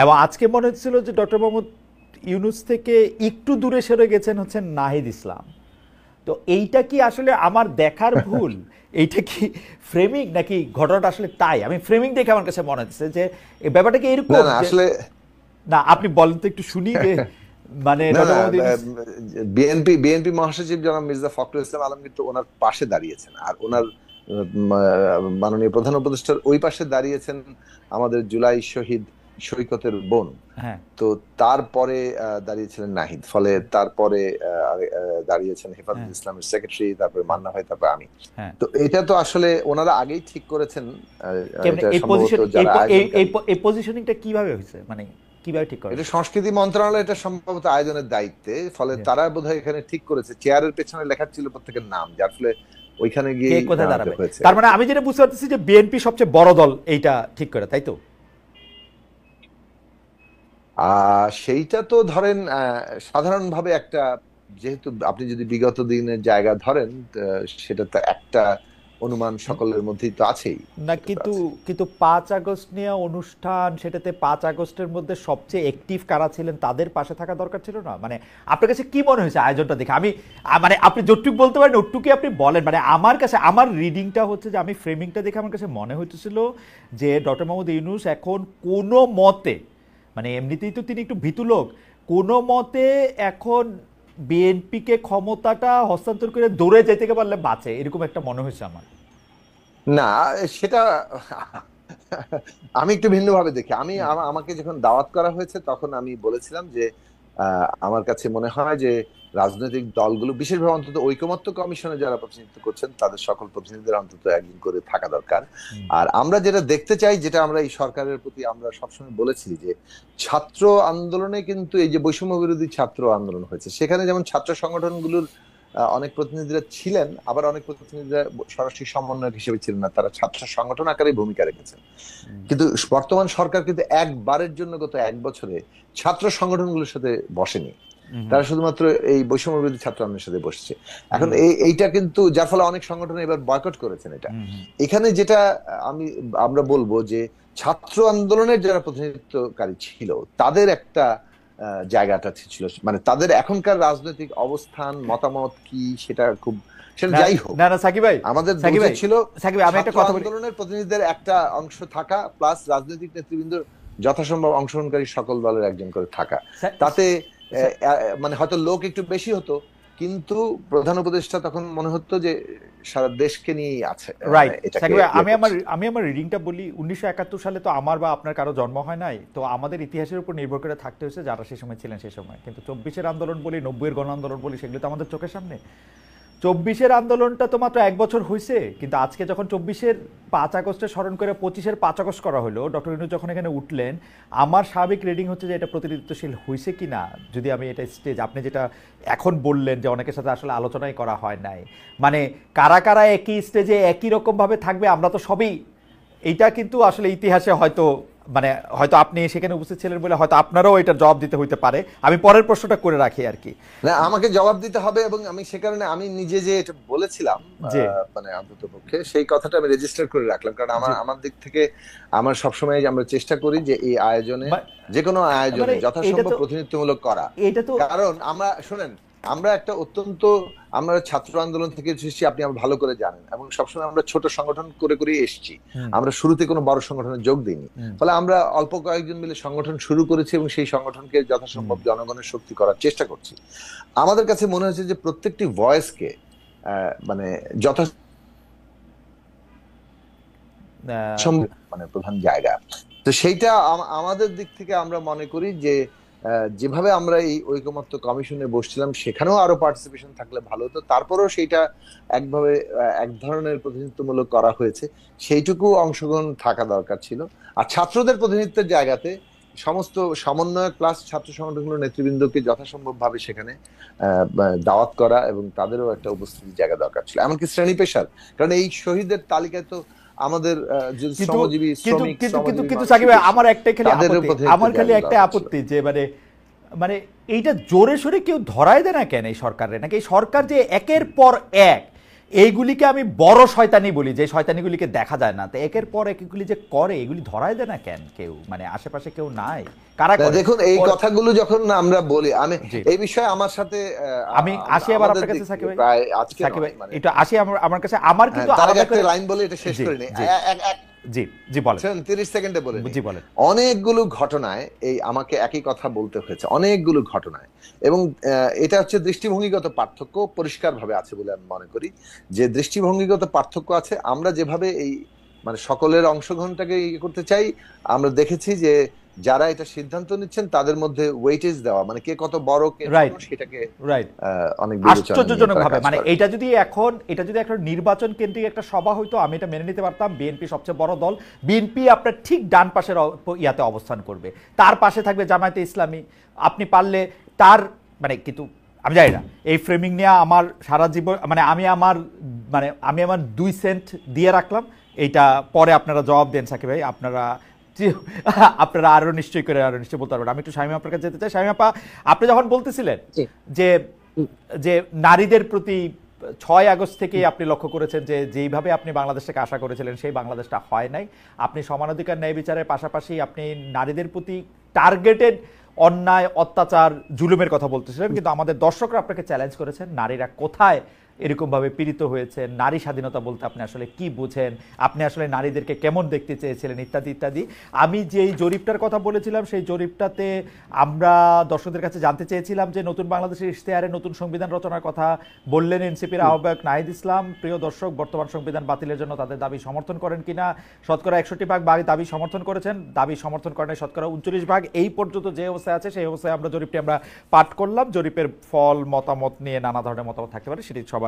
এবং আজকে মনে হচ্ছিল যে ডক্টর মোহাম্মদ ইউনূস থেকে একটু দূরে সরে গেছেন হচ্ছেন নাহিদ ইসলাম। তো এইটা কি আসলে আমার দেখার ভুল? এইটা কি ফ্রেমিং, নাকি ঘটনাটা আসলে তাই? আমি ফ্রেমিং দেখে আমার কাছে মনে হচ্ছে যে এই ব্যাপারটা কি এরকম আসলে। না, আপনি বলেন তো একটু শুনি যে মানে বিএনপি মহাসচিব জনাব মির্জা ফখরুল ইসলাম আলমগীর তো ওনার পাশে দাঁড়িয়েছেন, আর ওনার মাননীয় প্রধান উপদেষ্টার ওই পাশে দাঁড়িয়েছেন আমাদের জুলাই শহীদ সৈকতের বোন। তো তারপরে দাঁড়িয়েছিলেন নাহিদ, ফলে তারপরে দাঁড়িয়েছেন হেফাজত ইসলামের সেক্রেটারি, তারপরে মান্না ভাই, তারপরে আমি। তো এটা তো আসলে ওনারা আগেই ঠিক করেছেন। এই পজিশনিংটা কিভাবে হয়েছে, মানে কিভাবে ঠিক করে? এটা সংস্কৃতি মন্ত্রণালয় এটা সম্ভবত আয়োজনের দায়িত্বে, ফলে তারা বোধহয় এখানে ঠিক করেছে। চেয়ারের পেছনে লেখা ছিল প্রত্যেকের নাম, যার ফলে ওইখানে গিয়ে কোথায় দাঁড়াবে। তার মানে আমি যেটা বুঝতে পারতেছি যে বিএনপি সবচেয়ে বড় দল এইটা ঠিক করে, তাই তো? সেইটা তো ধরেন সাধারণভাবে একটা, যেহেতু আপনি যদি বিগত দিনের জায়গা ধরেন, সেটা তো একটা অনুমান সকলের মধ্যেই তো আছেই না। কিন্তু 5 আগস্ট নিয়ে অনুষ্ঠান, সেটাতে 5 আগস্টের মধ্যে সবচেয়ে অ্যাক্টিভ কারা ছিলেন তাদের পাশে থাকা দরকার ছিল না? মানে আপনার কাছে কি মনে হয়েছে আয়োজনটা দেখে? আমি মানে আপনি যতটুকু বলতে পারেন ওটুকুই আপনি বলেন। মানে আমার কাছে, আমার রিডিংটা হচ্ছে যে, আমি ফ্রেমিংটা দেখে আমার কাছে মনে হইতেছিল যে ডক্টর মোহাম্মদ ইউনূস এখন কোনো মতে, মানে এমনিতেই তো তিনি একটু ভীতু লোক, কোনো মতে এখন বিএনপিকে ক্ষমতাটা হস্তান্তর করে দৌড়ে যেতে পারলে বাঁচে, এরকম একটা মনে হয়েছে আমার। না, সেটা আমি একটু ভিন্নভাবে দেখি। আমাকে যখন দাওয়াত করা হয়েছে তখন আমি বলেছিলাম যে আমার কাছে মনে হয় যে রাজনৈতিক দলগুলো, বিশেষভাবে অন্তত ঐকমত্য কমিশনে যারা প্রতিনিধিত্ব করছেন, তাদের সকল প্রতিনিধিদের অন্তত একদিন করে থাকা দরকার। আর আমরা যেটা দেখতে চাই, যেটা আমরা এই সরকারের প্রতি আমরা সবসময় বলেছি, যে ছাত্র আন্দোলনে কিন্তু এই যে বৈষম্য বিরোধী ছাত্র আন্দোলন হয়েছে, সেখানে যেমন ছাত্র সংগঠনগুলোর অনেক প্রতিনিধিরা ছিলেন, আবার অনেক প্রতিনিধিরা সরাসরি সমন্বয়ক হিসেবে ছিলেন না, তারা ছাত্র সংগঠন আকারে ভূমিকা রেখেছেন। কিন্তু বর্তমান সরকার কিন্তু একবারের জন্য গত 1 বছরে ছাত্র সংগঠনগুলোর সাথে বসেনি, তারা শুধুমাত্র এই বৈষম্য বিরোধী ছাত্র আন্দোলনের সাথে বসছে। এখন এইটা কিন্তু, যার ফলে অনেক সংগঠন এবার বয়কট করেছেন। এটা এখানে যেটা আমরা বলবো যে ছাত্র আন্দোলনের যারা প্রতিনিধিত্বকারী ছিল, তাদের একটা জায়গাটা ছিল, মানে তাদের এখনকার রাজনৈতিক অবস্থান, মতামত কি, সেটা যাই হোক না সাকিব ভাই, আমাদের ছিল আমি একটা কথা বলি, আন্দোলনের প্রতিনিধিদের একটা অংশ থাকা, প্লাস রাজনৈতিক নেতৃবৃন্দ যথাসম্ভব অংশগ্রহণকারী সকল দলের একজন করে থাকা। তাতে মানে হয়তো লোক একটু বেশি হতো, কিন্তু প্রধান উপদেষ্টা তখন মনে হতো যে সারা দেশকে নিয়েই আছে। আমি আমার রিডিংটা বলি। 1971 সালে তো আমার বা আপনার কারো জন্ম হয় নাই, তো আমাদের ইতিহাসের উপর নির্ভর করে থাকতে হয়েছে যারা সেই সময় ছিলেন সেই সময়। কিন্তু 24-এর আন্দোলন বলি, 90-এর গণ আন্দোলন বলি, সেগুলো তো আমাদের চোখের সামনে। 24-এর আন্দোলনটা তো মাত্র 1 বছর হয়েছে, কিন্তু আজকে যখন 24-এর 5 আগস্টে স্মরণ করে 25-এর 5 আগস্ট করা হলো, ডক্টর ইউনূস যখন এখানে উঠলেন, আমার স্বাভাবিক রিডিং হচ্ছে যে এটা প্রতিনিধিত্বশীল হয়েছে কি না। যদি আমি এটা স্টেজ, আপনি যেটা এখন বললেন যে অনেকের সাথে আসলে আলোচনাই করা হয় নাই, মানে কারা কারা একই স্টেজে একই রকমভাবে থাকবে, আমরা তো সবই, এইটা কিন্তু আসলে ইতিহাসে হয়তো মানে হয়তো আপনি সেখানে উপস্থিত ছিলেন বলে হয়তো আপনারাও এটার জবাব দিতে হইতে পারে, আমি পরের প্রশ্নটা করে রাখি আর কি। না, আমাকে জবাব দিতে হবে, এবং আমি সে কারণে আমি নিজে যে এটা বলেছিলাম জি মানে অন্তত পক্ষে সেই কথাটা আমি রেজিস্টার করে রাখলাম, কারণ জি আমার দিক থেকে আমরা সবসময় আমরা চেষ্টা করি যে এই আয়োজনে, মা- যে কোনো আয়োজনে মানে এটা যথাসম্ভব তো প্রতিনিধিত্বমূলক করা। এটা তো কারণ আমরা শুনেন, আমরা একটা অত্যন্ত, আমরা ছাত্র আন্দোলন থেকে এসেছি, আপনি আমার ভালো করে জানেন, এবং সবসময় আমরা ছোট সংগঠন করে করে এসেছি। হুম আমরা শুরুতে কোনো বড় সংগঠনে যোগ দিইনি। হুম ফলে আমরা অল্প কয়েকজন মিলে সংগঠন শুরু করেছি এবং সেই সংগঠনকে হুম যথাসম্ভব জনগণের শক্তি করার চেষ্টা করছি। আমাদের কাছে মনে হয়েছে যে প্রত্যেকটি ভয়েসকে মানে আহ, মানে প্রধান জায়গা। তো সেইটা আমাদের দিক থেকে আমরা মনে করি যে যেভাবে আমরা এই ঐকমত্য কমিশনে বসছিলাম সেখানেও আরো পার্টিসিপেশন থাকলে ভালো হতো, তারপরেও সেইটা একভাবে এক ধরনের প্রতিনিধিত্বমূলক করা হয়েছে, সেইটুকু অংশগ্রহণ থাকা দরকার ছিল। আর ছাত্রদের প্রতিনিধিত্বের জায়গাতে সমস্ত সমন্বয়ক প্লাস ছাত্র সংগঠনগুলোর নেতৃবৃন্দকে যথাসম্ভব ভাবে সেখানে দাওয়াত করা এবং তাদেরও একটা উপস্থিতির জায়গা দরকার ছিল, এমনকি শ্রেণী পেশার। কারণ এই শহীদদের তালিকায় তো আমাদের কিন্তু শ্রমজীবী, কিন্তু শ্রমিক, কিন্তু কিন্তু শ্রমজীবী কিন্তু মানুষ সাকিব ভাই, আমার একটাই খালি তাদেরও আপত্তি, প্রতিনিধিত্বের আমার খালি জায়গা একটা দরকার ছিল। আপত্তি যে মানে মানে এইটা জোরে সোরে কেউ ধরায় দেয় না কেন এই সরকারে, নাকি এই সরকার যে একের পর এক এইগুলিকে আমি বড় শয়তানি বলি, যে শয়তানিগুলিকে দেখা যায় না, তো একের পর এক এগুলি যে করে এগুলি ধরায় দেয় না কেন কেউ, মানে আশেপাশে কেউ নাই কারা না, করে? দেখুন এই কথাগুলো যখন আমরা বলি, আমি জি এই বিষয়ে আমার সাথে আমি আসি আবার আমাদের আপনার কাছে দিক সাকিব থেকে ভাই, প্রায় আজকে সাকিব ভাই নয়, মানে এটা আসি আমার কাছে, আমার কিন্তু তার আগে আলাদা একটা করে। লাইন বলে এটা শেষ জি করে নি, জি জি জি বলেন, 30 সেকেন্ডে বলে নি। জি বলেন। অনেকগুলো ঘটনায় এই আমাকে একই কথা বলতে হয়েছে, অনেকগুলো ঘটনায়, এবং এটা হচ্ছে দৃষ্টিভঙ্গিগত পার্থক্য পরিষ্কারভাবে আছে বলে আমি মনে করি। যে দৃষ্টিভঙ্গিগত পার্থক্য আছে, আমরা যেভাবে এই মানে সকলের অংশগ্রহণটাকে ইয়ে করতে চাই, আমরা দেখেছি যে যারা এটা সিদ্ধান্ত নিচ্ছেন তাদের মধ্যে ওয়েটেজ দেওয়া, মানে কে কত বড় কে রাইট ছোট সেটাকে রাইট অনেক বিবেচনা নিয়ে আশ্চর্যজনক তারা ভাবে, কাজ মানে করে। এটা যদি এখন নির্বাচন কেন্দ্রিক একটা সভা হইতো আমি এটা মেনে নিতে পারতাম, বিএনপি সবচেয়ে বড় দল, বিএনপি আপনার ঠিক ডান পাশের ইয়াতে অবস্থান করবে, তার পাশে থাকবে জামায়াতে ইসলামী, আপনি পারলে তার মানে, কিন্তু আমি জানি না এই ফ্রেমিং নিয়ে আমার সারা জীবন মানে আমি আমার 2 সেন্ট দিয়ে রাখলাম, এইটা পরে আপনারা জবাব দেন সাকিব ভাই, আপনারা আরো নিশ্চয় বলতে পারবেন। আমি একটু শামীমা আপনার কাছে যেতে চাই। শামীমা আপা, আপনি যখন বলতেছিলেন জি যে যে নারীদের প্রতি 6 আগস্ট থেকেই আপনি লক্ষ্য করেছেন যে যেইভাবে আপনি বাংলাদেশটাকে আশা করেছিলেন সেই বাংলাদেশটা হয় নাই, আপনি সমানাধিকার ন্যায় বিচারের পাশাপাশি আপনি নারীদের প্রতি টার্গেটেড অন্যায় অত্যাচার জুলুমের কথা বলতেছিলেন, কিন্তু আমাদের দর্শকরা আপনাকে চ্যালেঞ্জ করেছেন নারীরা কোথায় এরকমভাবে পীড়িত হয়েছে, নারী স্বাধীনতা বলতে আপনি আসলে কি বুঝেন, আপনি আসলে নারীদেরকে কেমন দেখতে চেয়েছিলেন, ইত্যাদি ইত্যাদি। আমি যেই জরিপটার কথা বলেছিলাম সেই জরিপটাতে আমরা দর্শকদের কাছে জানতে চেয়েছিলাম যে নতুন বাংলাদেশের ইশতেহারে নতুন সংবিধান রচনার কথা বললেন এনসিপির আহ্বায়ক নাহিদ ইসলাম। প্রিয় দর্শক, বর্তমান সংবিধান বাতিলের জন্য তাদের দাবি সমর্থন করেন কিনা? শতকরা 61% দাবি সমর্থন করেছেন, দাবি সমর্থন করেন শতকরা 39%। এই পর্যন্ত যে অবস্থায় আছে সেই অবস্থায় জরিপটি আমরা পাঠ করলাম। জরিপের ফল মতামত নিয়ে নানা ধরনের মতামত থাকতে পারে, সেটি সবার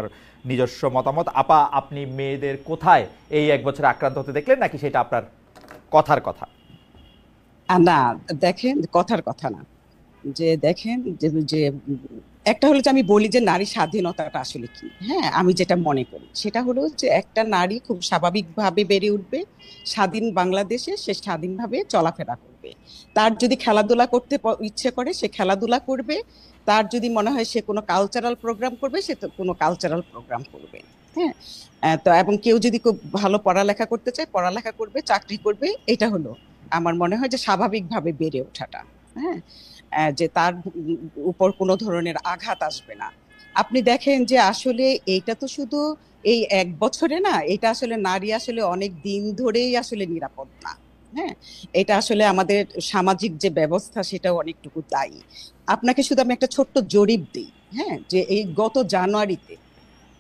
নিজস্ব মতামত। আপা, আপনি মেয়েদের কোথায় এই 1 বছরে আক্রান্ত হতে দেখলেন, নাকি সেটা আপনার কথার কথা? না, দেখেন কথার কথা না, যে দেখেন যে যে একটা হলো যে আমি বলি যে নারী স্বাধীনতাটা আসলে কি। হ্যাঁ, আমি যেটা মনে করি সেটা হলো যে একটা নারী খুব স্বাভাবিকভাবে বেড়ে উঠবে স্বাধীন বাংলাদেশে, সে স্বাধীনভাবে চলাফেরা করবে, তার যদি খেলাধুলা করতে ইচ্ছে করে সে খেলাধুলা করবে, তার যদি মনে হয় সে কোনো কালচারাল প্রোগ্রাম করবে সে তো কোনো কালচারাল প্রোগ্রাম করবে। হ্যাঁ, তো এবং কেউ যদি খুব ভালো পড়ালেখা করতে চায় পড়ালেখা করবে, চাকরি করবে। এটা হলো আমার মনে হয় যে স্বাভাবিকভাবে বেড়ে ওঠাটা। হ্যাঁ, যে তার উপর কোনো ধরনের আঘাত আসবে না। আপনি দেখেন যে আসলে এইটা তো শুধু এই 1 বছরে না, এটা আসলে নারী আসলে অনেক দিন ধরেই আসলে নিরাপদ না। হ্যাঁ, এটা আসলে আমাদের সামাজিক যে ব্যবস্থা সেটাও অনেকটুকু দায়ী। আপনাকে শুধু আমি একটা ছোট্ট জরিপ দিই। হ্যাঁ, যে এই গত জানুয়ারিতে,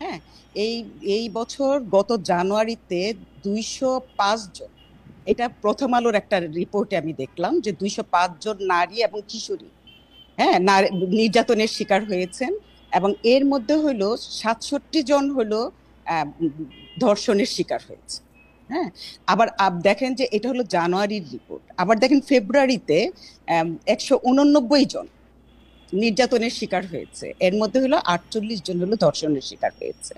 হ্যাঁ, এই এই বছর গত জানুয়ারিতে 205 জন, এটা প্রথম আলোর একটা রিপোর্টে আমি দেখলাম যে 205 জন নারী এবং কিশোরী, হ্যাঁ, নির্যাতনের শিকার হয়েছেন, এবং এর মধ্যে হলো 67 জন হলো ধর্ষণের শিকার হয়েছে। হ্যাঁ, আবার দেখেন যে এটা হলো জানুয়ারির রিপোর্ট, আবার দেখেন ফেব্রুয়ারিতে 189 জন নির্যাতনের শিকার হয়েছে, এর মধ্যে হলো 48 জন হলো ধর্ষণের শিকার হয়েছে।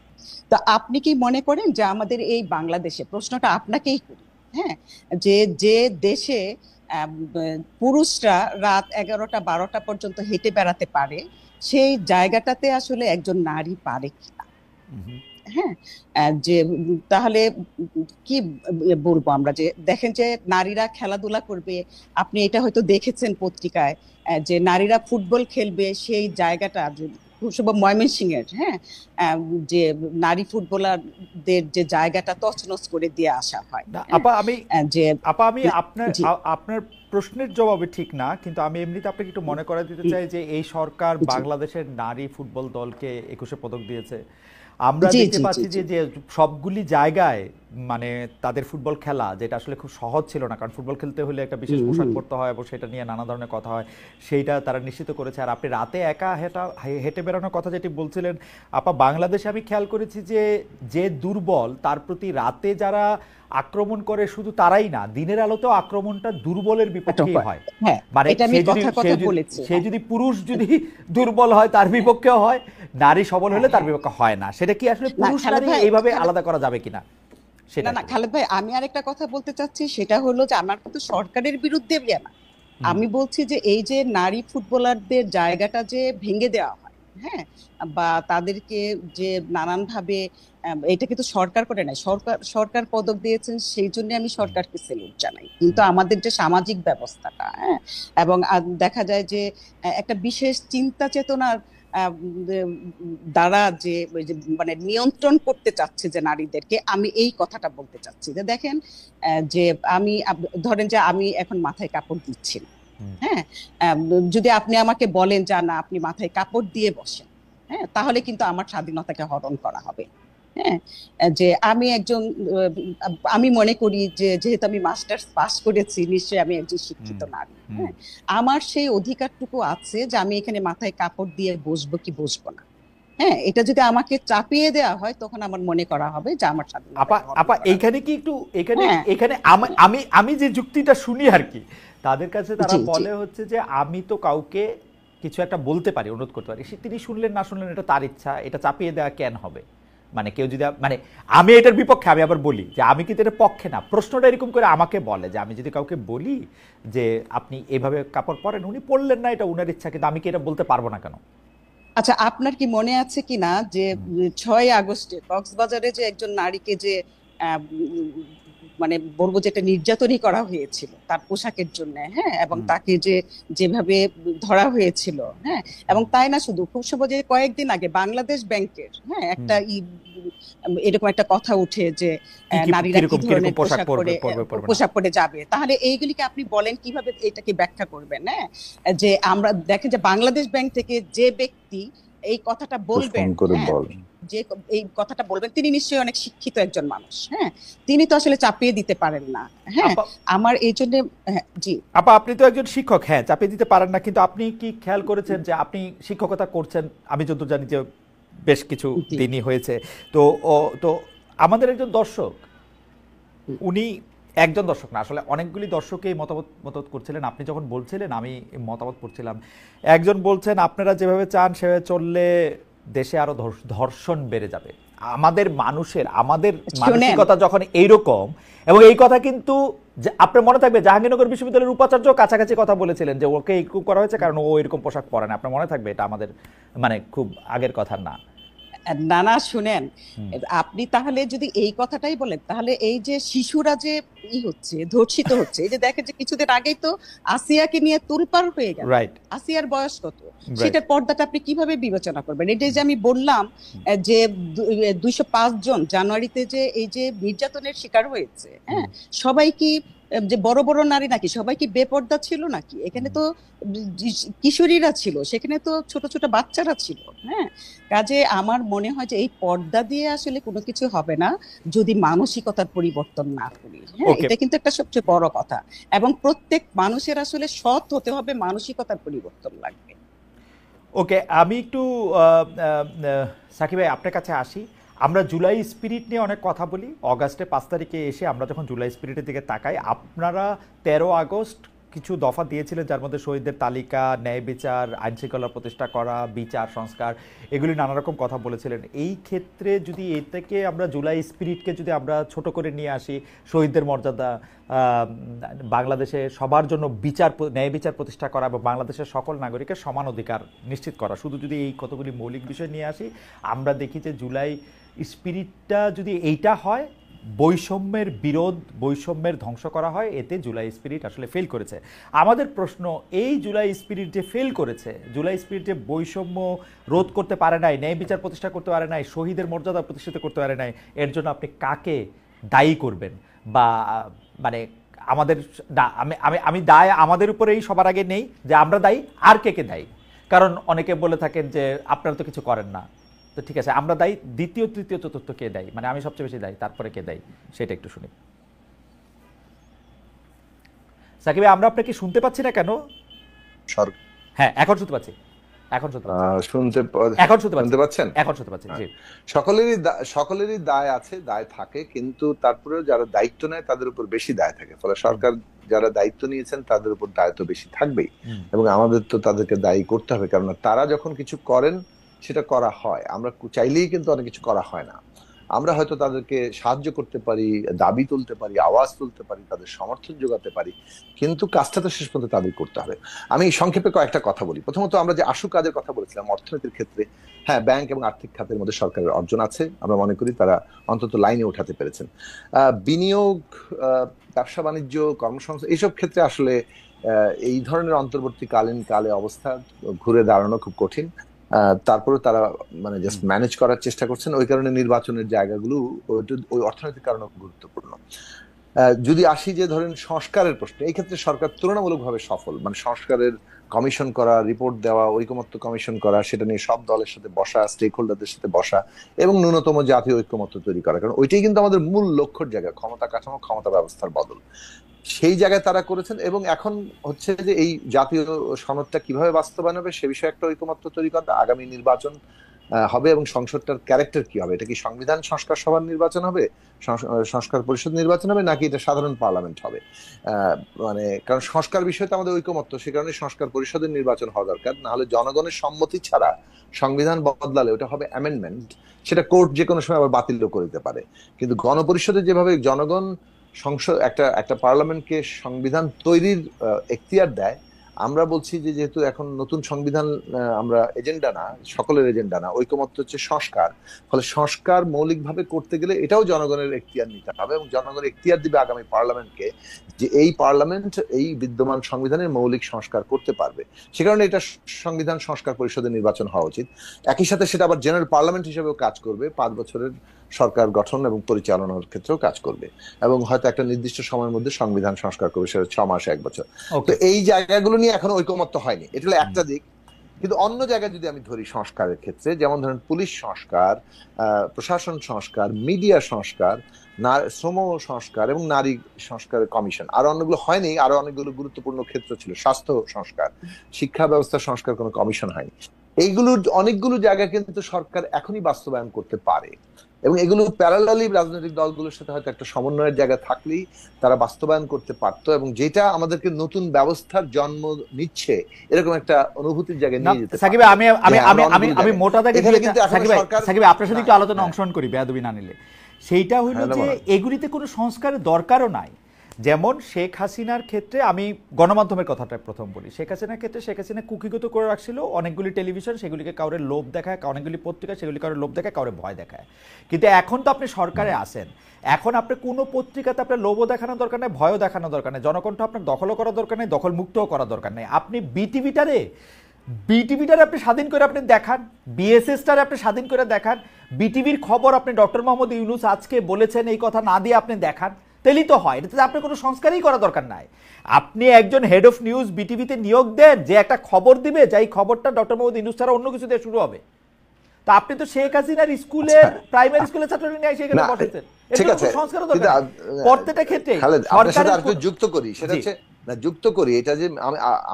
তো আপনি কি মনে করেন যে আমাদের এই বাংলাদেশে, প্রশ্নটা আপনাকেই করি, হ্যাঁ, যে যে দেশে পুরুষরা রাত 11টা 12টা পর্যন্ত হেঁটে বেড়াতে পারে, সেই জায়গাটাতে আসলে একজন নারী পারে কিনা? হ্যাঁ, যে তাহলে কি বলবো আমরা, যে দেখেন যে নারীরা খেলাধুলা করবে, আপনি এটা হয়তো দেখেছেন পত্রিকায়, যে নারীরা ফুটবল খেলবে, সেই জায়গাটা খুব সম্ভব ময়মনসিংহের, হ্যাঁ, যে নারী ফুটবলারদের যে জায়গাটা তছনছ করে দিয়ে আসা হয়। যে আপা আমি আপনার জি আপনার প্রশ্নের জবাবে ঠিক না, কিন্তু আমি এমনিতে আপনাকে একটু মনে করাই দিতে চাই যে এই সরকার জি বাংলাদেশের নারী ফুটবল দলকে 21 পদক দিয়েছে। আমরা জি দেখতে জি জি পাচ্ছি জি যে সবগুলি জায়গায় মানে তাদের ফুটবল খেলা, যেটা আসলে খুব সহজ ছিল না, কারণ ফুটবল খেলতে হলে একটা বিশেষ পোশাক পরতে হয় এবং সেটা নিয়ে নানা ধরনের কথা হয়, সেইটা তারা নিশ্চিত করেছে। আর আপনি রাতে একা হেঁটে বেড়ানোর কথা যেটি বলছিলেন আপা, বাংলাদেশে আমি খেয়াল করেছি যে যে দুর্বল তার প্রতি রাতে যারা আক্রমণ করে, শুধু তারাই না, দিনের আলোতেও আক্রমণটা দুর্বলের বিপক্ষেই হয়। হ্যাঁ, মানে এটা আমি কথা বলেছি। সে যদি পুরুষ যদি দুর্বল হয় তার বিপক্ষেও হয়, নারী সবল হলে তার বিপক্ষে হয় না। সেটা কি আসলে পুরুষ নারী এইভাবে আলাদা করা যাবে কিনা? না না খালেদ ভাই, আমি আরেকটা কথা বলতে চাচ্ছি, সেটা হলো যে আমার কিন্তু সরকারের বিরুদ্ধে না, আমি বলছি যে এই যে নারী ফুটবলারদের জায়গাটা যে ভেঙে দেওয়া হয়, হ্যাঁ, বা তাদেরকে যে নানান ভাবে, এটা কিন্তু সরকার করে নাই, সরকার পদক দিয়েছেন, সেই জন্য আমি সরকারকে স্যালুট জানাই। কিন্তু আমাদের যে সামাজিক ব্যবস্থাটা, হ্যাঁ, এবং দেখা যায় যে একটা বিশেষ চিন্তা চেতনার দ্বারা যে মানে নিয়ন্ত্রণ করতে চাচ্ছে যে নারীদেরকে, আমি এই কথাটা বলতে চাচ্ছি যে দেখেন, যে আমি ধরেন যে আমি এখন মাথায় কাপড় দিচ্ছি না, হ্যাঁ, যদি আপনি আমাকে বলেন যে না আপনি মাথায় কাপড় দিয়ে বসেন, হ্যাঁ, তাহলে কিন্তু আমার স্বাধীনতাকে হরণ করা হবে। হ্যাঁ, যে আমি একজন, আমি মনে করি যে যেহেতু আমি মাস্টার্স পাস করেছি, নিশ্চয়ই আমি একজন শিক্ষিত নারী, হ্যাঁ, আমার সেই অধিকারটুকু আছে যে আমি এখানে মাথায় কাপড় দিয়ে বসবো কি বসবো না। হ্যাঁ, এটা যদি আমাকে চাপিয়ে দেওয়া হয় তখন আমার মনে করা হবে যে আমার স্বাধীনতা। আপা এইখানে কি একটু এখানে আমি যে যুক্তিটা শুনি আর কি, তাদের কাছে তারা বলে হচ্ছে যে আমি তো কাউকে কিছু একটা বলতে পারি, অনুরোধ করতে পারি, তিনি শুনলেন না শুনলেন এটা তার ইচ্ছা, এটা চাপিয়ে দেওয়া কেন হবে? মানে কেউ যদি, মানে আমি এটার বিপক্ষে, আমি আবার বলি যে আমি কিন্তু এটার পক্ষে না। প্রশ্নটা এরকম করে আমাকে বলে যে আমি যদি কাউকে বলি যে আপনি এভাবে কাপড় পরেন, উনি পরলেন না, এটা উনার ইচ্ছা, কিন্তু আমি কি এটা বলতে পারবো না কেন? আচ্ছা, আপনার কি মনে আছে কিনা যে 6 আগস্টে কক্সবাজারে যে একজন নারীকে যে মানে বলবো যেটা নির্যাতনই করা হয়েছিল তার পোশাকের জন্য, হ্যাঁ, এবং তাকে যে যেভাবে ধরা হয়েছিল, হ্যাঁ, এবং তাই না, শুধু খুব সহজে কয়েকদিন আগে বাংলাদেশ ব্যাংকের, হ্যাঁ, একটা এরকম একটা কথা উঠে যে নারীরা কি ধরনের পোশাক পরে যাবে, তাহলে এইগুলিকে আপনি বলেন কিভাবে এটাকে ব্যাখ্যা করবেন? হ্যাঁ, যে আমরা দেখেন যে বাংলাদেশ ব্যাংক থেকে যে ব্যক্তি এই কথাটা বলবেন, যে এই কথাটা বলবেন, তিনি নিশ্চয়ই অনেক শিক্ষিত একজন মানুষ, হ্যাঁ, তিনি তো আসলে চাপিয়ে দিতে পারেন না। হ্যাঁ, আমার এই জন্য, জি আপা, আপনি তো একজন শিক্ষক, হ্যাঁ, চাপিয়ে দিতে পারেন না, কিন্তু আপনি কি খেয়াল করেছেন যে আপনি শিক্ষকতা করছেন, আমি যতদূর জানি যে বেশ কিছু দিনই হয়েছে, তো তো আমাদের একজন দর্শক, উনি একজন দর্শক না, আসলে অনেকগুলি দর্শকই মতামত করছিলেন, আপনি যখন বলছিলেন আমি মতামত করছিলাম। একজন বলছেন আপনারা যেভাবে চান সেভাবে চললে দেশে আরো ধর্ষণ বেড়ে যাবে। আমাদের মানসিকতা যখন এইরকম, এবং এই কথা কিন্তু আপনার মনে থাকবে জাহাঙ্গীরনগর বিশ্ববিদ্যালয়ের উপাচার্য কাছাকাছি কথা বলেছিলেন যে ওকে এরকম করা হয়েছে কারণ ও এরকম পোশাক পরে না। আপনার মনে থাকবে, এটা আমাদের মানে খুব আগের কথা না। না না, শুনেন, আপনি তাহলে যদি এই কথাটাই বলেন, তাহলে এই যে শিশুরা যে ধর্ষিত হচ্ছে, এই যে দেখেন যে কিছুদিন আগেই তো আসিয়াকে নিয়ে তোলপাড় হয়ে গেল, আসিয়ার বয়স কত, সেটার পর্দাটা আপনি কিভাবে বিবেচনা করবেন? এটা যে আমি বললাম যে 205 জন জানুয়ারিতে যে এই যে নির্যাতনের শিকার হয়েছে, হ্যাঁ, সবাই কি যে বড় বড় নারী নাকি, সবাই কি বেপর্দা ছিল নাকি? এখানে তো কিশোরীরা ছিল, সেখানে তো ছোট ছোট বাচ্চারা ছিল, হ্যাঁ, কাজে আমার মনে হয় যে এই পর্দা দিয়ে আসলে কোনো কিছু হবে না যদি মানসিকতার পরিবর্তন না করি। হ্যাঁ, এটা কিন্তু একটা সবচেয়ে বড় কথা, এবং প্রত্যেক মানুষের আসলে সৎ হতে হবে, মানসিকতার পরিবর্তন লাগবে। ওকে, আমি একটু সাকিব ভাই আপনার কাছে আসি। আমরা জুলাই স্পিরিট নিয়ে অনেক কথা বলি, অগাস্টে 5 তারিখে এসে আমরা যখন জুলাই স্পিরিটের দিকে তাকাই, আপনারা 13 আগস্ট কিছু দফা দিয়েছিলেন, যার মধ্যে শহীদদের তালিকা, ন্যায় বিচার, আইন শৃঙ্খলা প্রতিষ্ঠা করা, বিচার সংস্কার, এগুলি নানা রকম কথা বলেছিলেন। এই ক্ষেত্রে যদি এটাকে আমরা জুলাই স্পিরিটকে যদি আমরা ছোট করে নিয়ে আসি, শহীদদের মর্যাদা, বাংলাদেশে সবার জন্য ন্যায় বিচার প্রতিষ্ঠা করা এবং বাংলাদেশের সকল নাগরিকের সমান অধিকার নিশ্চিত করা, শুধু যদি এই কতগুলি মৌলিক বিষয় নিয়ে আসি, আমরা দেখি যে জুলাই স্পিরিটটা যদি এইটা হয়, বৈষম্যের বিরোধ, বৈষম্যের ধ্বংস করা হয়, এতে জুলাই স্পিরিট আসলে ফেল করেছে। আমাদের প্রশ্ন, এই জুলাই স্পিরিট যে ফেল করেছে, জুলাই স্পিরিট যে বৈষম্য রোধ করতে পারে নাই, ন্যায় বিচার প্রতিষ্ঠা করতে পারে নাই, শহীদের মর্যাদা প্রতিষ্ঠিত করতে পারে নাই, এর জন্য আপনি কাকে দায়ী করবেন? বা মানে আমাদের আমি আমি আমি দায় আমাদের উপরেই সবার আগে নেই যে আমরা দায়ী, আর কে কে দায়ী? কারণ অনেকে বলে থাকেন যে আপনারা তো কিছু করেন না, তো ঠিক আছে আমরা দায়ী, দ্বিতীয় তৃতীয় চতুর্থ কে দায়ী, মানে আমি সবচেয়ে বেশি দায়ী, তারপরে কে দায়ী, সেটা একটু শুনি। সাকিব ভাই, আমরা আপনাকে শুনতে পাচ্ছি না কেন? হ্যাঁ, এখন শুনতে পাচ্ছি, এখন শুনতে পাচ্ছেন? এখন শুনতে পাচ্ছি, জি। সকলেরই দায় আছে, দায় থাকে, কিন্তু তারপরেও যারা দায়িত্ব নেয় তাদের উপর বেশি দায় থাকে। ফলে সরকার যারা দায়িত্ব নিয়েছেন তাদের উপর দায়িত্ব বেশি থাকবেই, এবং আমাদের তো তাদেরকে দায়ী করতে হবে, কারণ তারা যখন কিছু করেন সেটা করা হয়, আমরা চাইলেই কিন্তু অনেক কিছু করা হয় না। আমরা হয়তো তাদেরকে সাহায্য করতে পারি, দাবি তুলতে পারি, আওয়াজ তুলতে পারি, তাদের সমর্থন যোগাতে পারি, কিন্তু কাজটা তো শেষ পর্যন্ত তাদের করতে হবে। আমি সংক্ষেপে কয়েকটা কথা বলি। প্রথমত, আমরা যে আশু কাজের কথা বলেছিলাম অর্থনীতির ক্ষেত্রে, হ্যাঁ, ব্যাংক এবং আর্থিক খাতের মধ্যে সরকারের অর্জন আছে, আমরা মনে করি তারা অন্তত লাইনে উঠাতে পেরেছেন। বিনিয়োগ, ব্যবসা বাণিজ্য, কর্মসংস্থান, এইসব ক্ষেত্রে আসলে এই ধরনের অন্তর্বর্তীকালীন কালে অবস্থা ঘুরে দাঁড়ানো খুব কঠিন। তারপরে তারা মানে জাস্ট ম্যানেজ করার চেষ্টা করছেন, ওই কারণে নির্বাচনের জায়গাগুলো ওই অর্থনৈতিক কারণে গুরুত্বপূর্ণ। যদি আসি যে ধরেন সংস্কারের প্রশ্নে, এই ক্ষেত্রে সরকার তুলনামূলকভাবে সফল, মানে সংস্কারের কমিশন করা, রিপোর্ট দেওয়া, ঐকমত্য কমিশন করা, সেটা নিয়ে সব দলের সাথে বসা, স্টেক হোল্ডারদের সাথে বসা, এবং ন্যূনতম জাতীয় ঐকমত্য তৈরি করা, কারণ ওইটাই কিন্তু আমাদের মূল লক্ষ্যের জায়গা, ক্ষমতা কাঠামো, ক্ষমতা ব্যবস্থার বদল, সেই জায়গায় তারা করেছেন। এবং এখন হচ্ছে যে এই জাতীয় সনদটা কিভাবে বাস্তবায়ন হবে সে বিষয়ে একটা ঐকমত্য তৈরি করা, আগামী নির্বাচন হবে এবং সংসদটার ক্যারেক্টার কি হবে, এটা কি সংবিধান সংস্কার সভার নির্বাচন হবে, সংস্কার পরিষদ নির্বাচন হবে, নাকি এটা সাধারণ পার্লামেন্ট হবে, মানে কারণ সংস্কার বিষয়টা আমাদের ঐকমত্য, সে কারণে সংস্কার পরিষদের নির্বাচন হওয়া দরকার, না হলে জনগণের সম্মতি ছাড়া সংবিধান বদলালে ওটা হবে অ্যামেন্ডমেন্ট, সেটা কোর্ট যে কোনো সময় আবার বাতিলও করে দিতে পারে। কিন্তু গণপরিষদে যেভাবে জনগণ সংসদ একটা পার্লামেন্টকে সংবিধান তৈরির এখতিয়ার দেয়, আমরা বলছি যে যেহেতু এখন নতুন সংবিধান আমরা এজেন্ডা না, সকলের এজেন্ডা না, ঐকমত্য হচ্ছে সংস্কার, ফলে সংস্কার মৌলিকভাবে করতে গেলে এটাও জনগণের এখতিয়ার নিতে হবে, এবং জনগণ এখতিয়ার দিবে আগামী পার্লামেন্টকে যে এই পার্লামেন্ট এই বিদ্যমান সংবিধানের মৌলিক সংস্কার করতে পারবে, সে কারণে এটা সংবিধান সংস্কার পরিষদের নির্বাচন হওয়া উচিত। একই সাথে সেটা আবার জেনারেল পার্লামেন্ট হিসেবেও কাজ করবে, 5 বছরের সরকার গঠন এবং পরিচালনার ক্ষেত্রেও কাজ করবে, এবং হয়তো একটা নির্দিষ্ট সময়ের মধ্যে সংবিধান সংস্কার করবে, সেটা 6 মাস 1 বছর। তো এই জায়গাগুলো নিয়ে এখনো ঐকমত্য হয়নি, এটা হলো একটা দিক। কিন্তু অন্য জায়গায় যদি আমি ধরি সংস্কারের ক্ষেত্রে, যেমন ধরেন পুলিশ সংস্কার, প্রশাসন সংস্কার, মিডিয়া সংস্কার, শ্রম সংস্কার এবং নারী সংস্কারের কমিশন, আরো অনেকগুলো হয়নি, আরো অনেকগুলো গুরুত্বপূর্ণ ক্ষেত্র ছিল, স্বাস্থ্য সংস্কার, শিক্ষা ব্যবস্থা সংস্কার, কোনো কমিশন হয়নি। এইগুলো অনেকগুলো জায়গায় কিন্তু সরকার এখনই বাস্তবায়ন করতে পারে, এবং এগুলো প্যারালালি রাজনৈতিক দলগুলোর সাথে হয়তো একটা সমন্বয়ের জায়গা থাকলেই তারা বাস্তবায়ন করতে পারতো, এবং যেটা আমাদেরকে নতুন ব্যবস্থার জন্ম নিচ্ছে এরকম একটা অনুভূতির জায়গায় নিয়ে যেতে। সাকিব, আমি মোটা দাগে সাকিব আপনার সাথে একটু আলোচনা অংশগ্রহণ করি, বেয়াদবি না নিলে। সেইটা হইল যে এগুলিতে কোনো সংস্কারের দরকারও নাই। যেমন শেখ হাসিনার ক্ষেত্রে, আমি গণমাধ্যমের কথাটা প্রথম বলি, শেখ হাসিনার ক্ষেত্রে শেখ হাসিনা কুকিগত করে রাখছিল অনেকগুলি টেলিভিশন, সেগুলিকে কাউরে লোভ দেখায়, অনেকগুলি পত্রিকা সেগুলি কাউরে লোভ দেখায়, কাউরে ভয় দেখায়। কিন্তু এখন তো আপনি সরকারে আসেন, এখন আপনি কোনো পত্রিকাতে আপনার লোভও দেখানোর দরকার নেই, ভয়ও দেখানোর দরকার নেই, জনকণ্ঠ আপনার দখলও করার দরকার নেই, দখল মুক্তও করার দরকার নেই। আপনি বিটিভিটারে আপনি স্বাধীন করে আপনি দেখান, বিএসএসটারে আপনি স্বাধীন করে দেখান, বিটিভির খবর আপনি ডক্টর মোহাম্মদ ইউনূস আজকে বলেছেন এই কথা না দিয়ে আপনি দেখান, তেলি তো হয়। এটাতে আপনার কোনো সংস্কারই করা দরকার নাই। আপনি একজন হেড অফ নিউজ বিটিভিতে নিয়োগ দেন, যে একটা খবর দিবে, যে এই খবরটা ডক্টর মোহাম্মদ ইউনূস ছাড়া অন্য কিছু দিয়ে শুরু হবে। তা আপনি তো শেখ হাসিনার স্কুলের প্রাইমারি স্কুলের ছাত্রদের নিয়ে সেখানে বসেছেন, ঠিক আছে, সংস্কার দরকার প্রত্যেকটা ক্ষেত্রে। যুক্ত করি, সেটা হচ্ছে না, যুক্ত করি এটা যে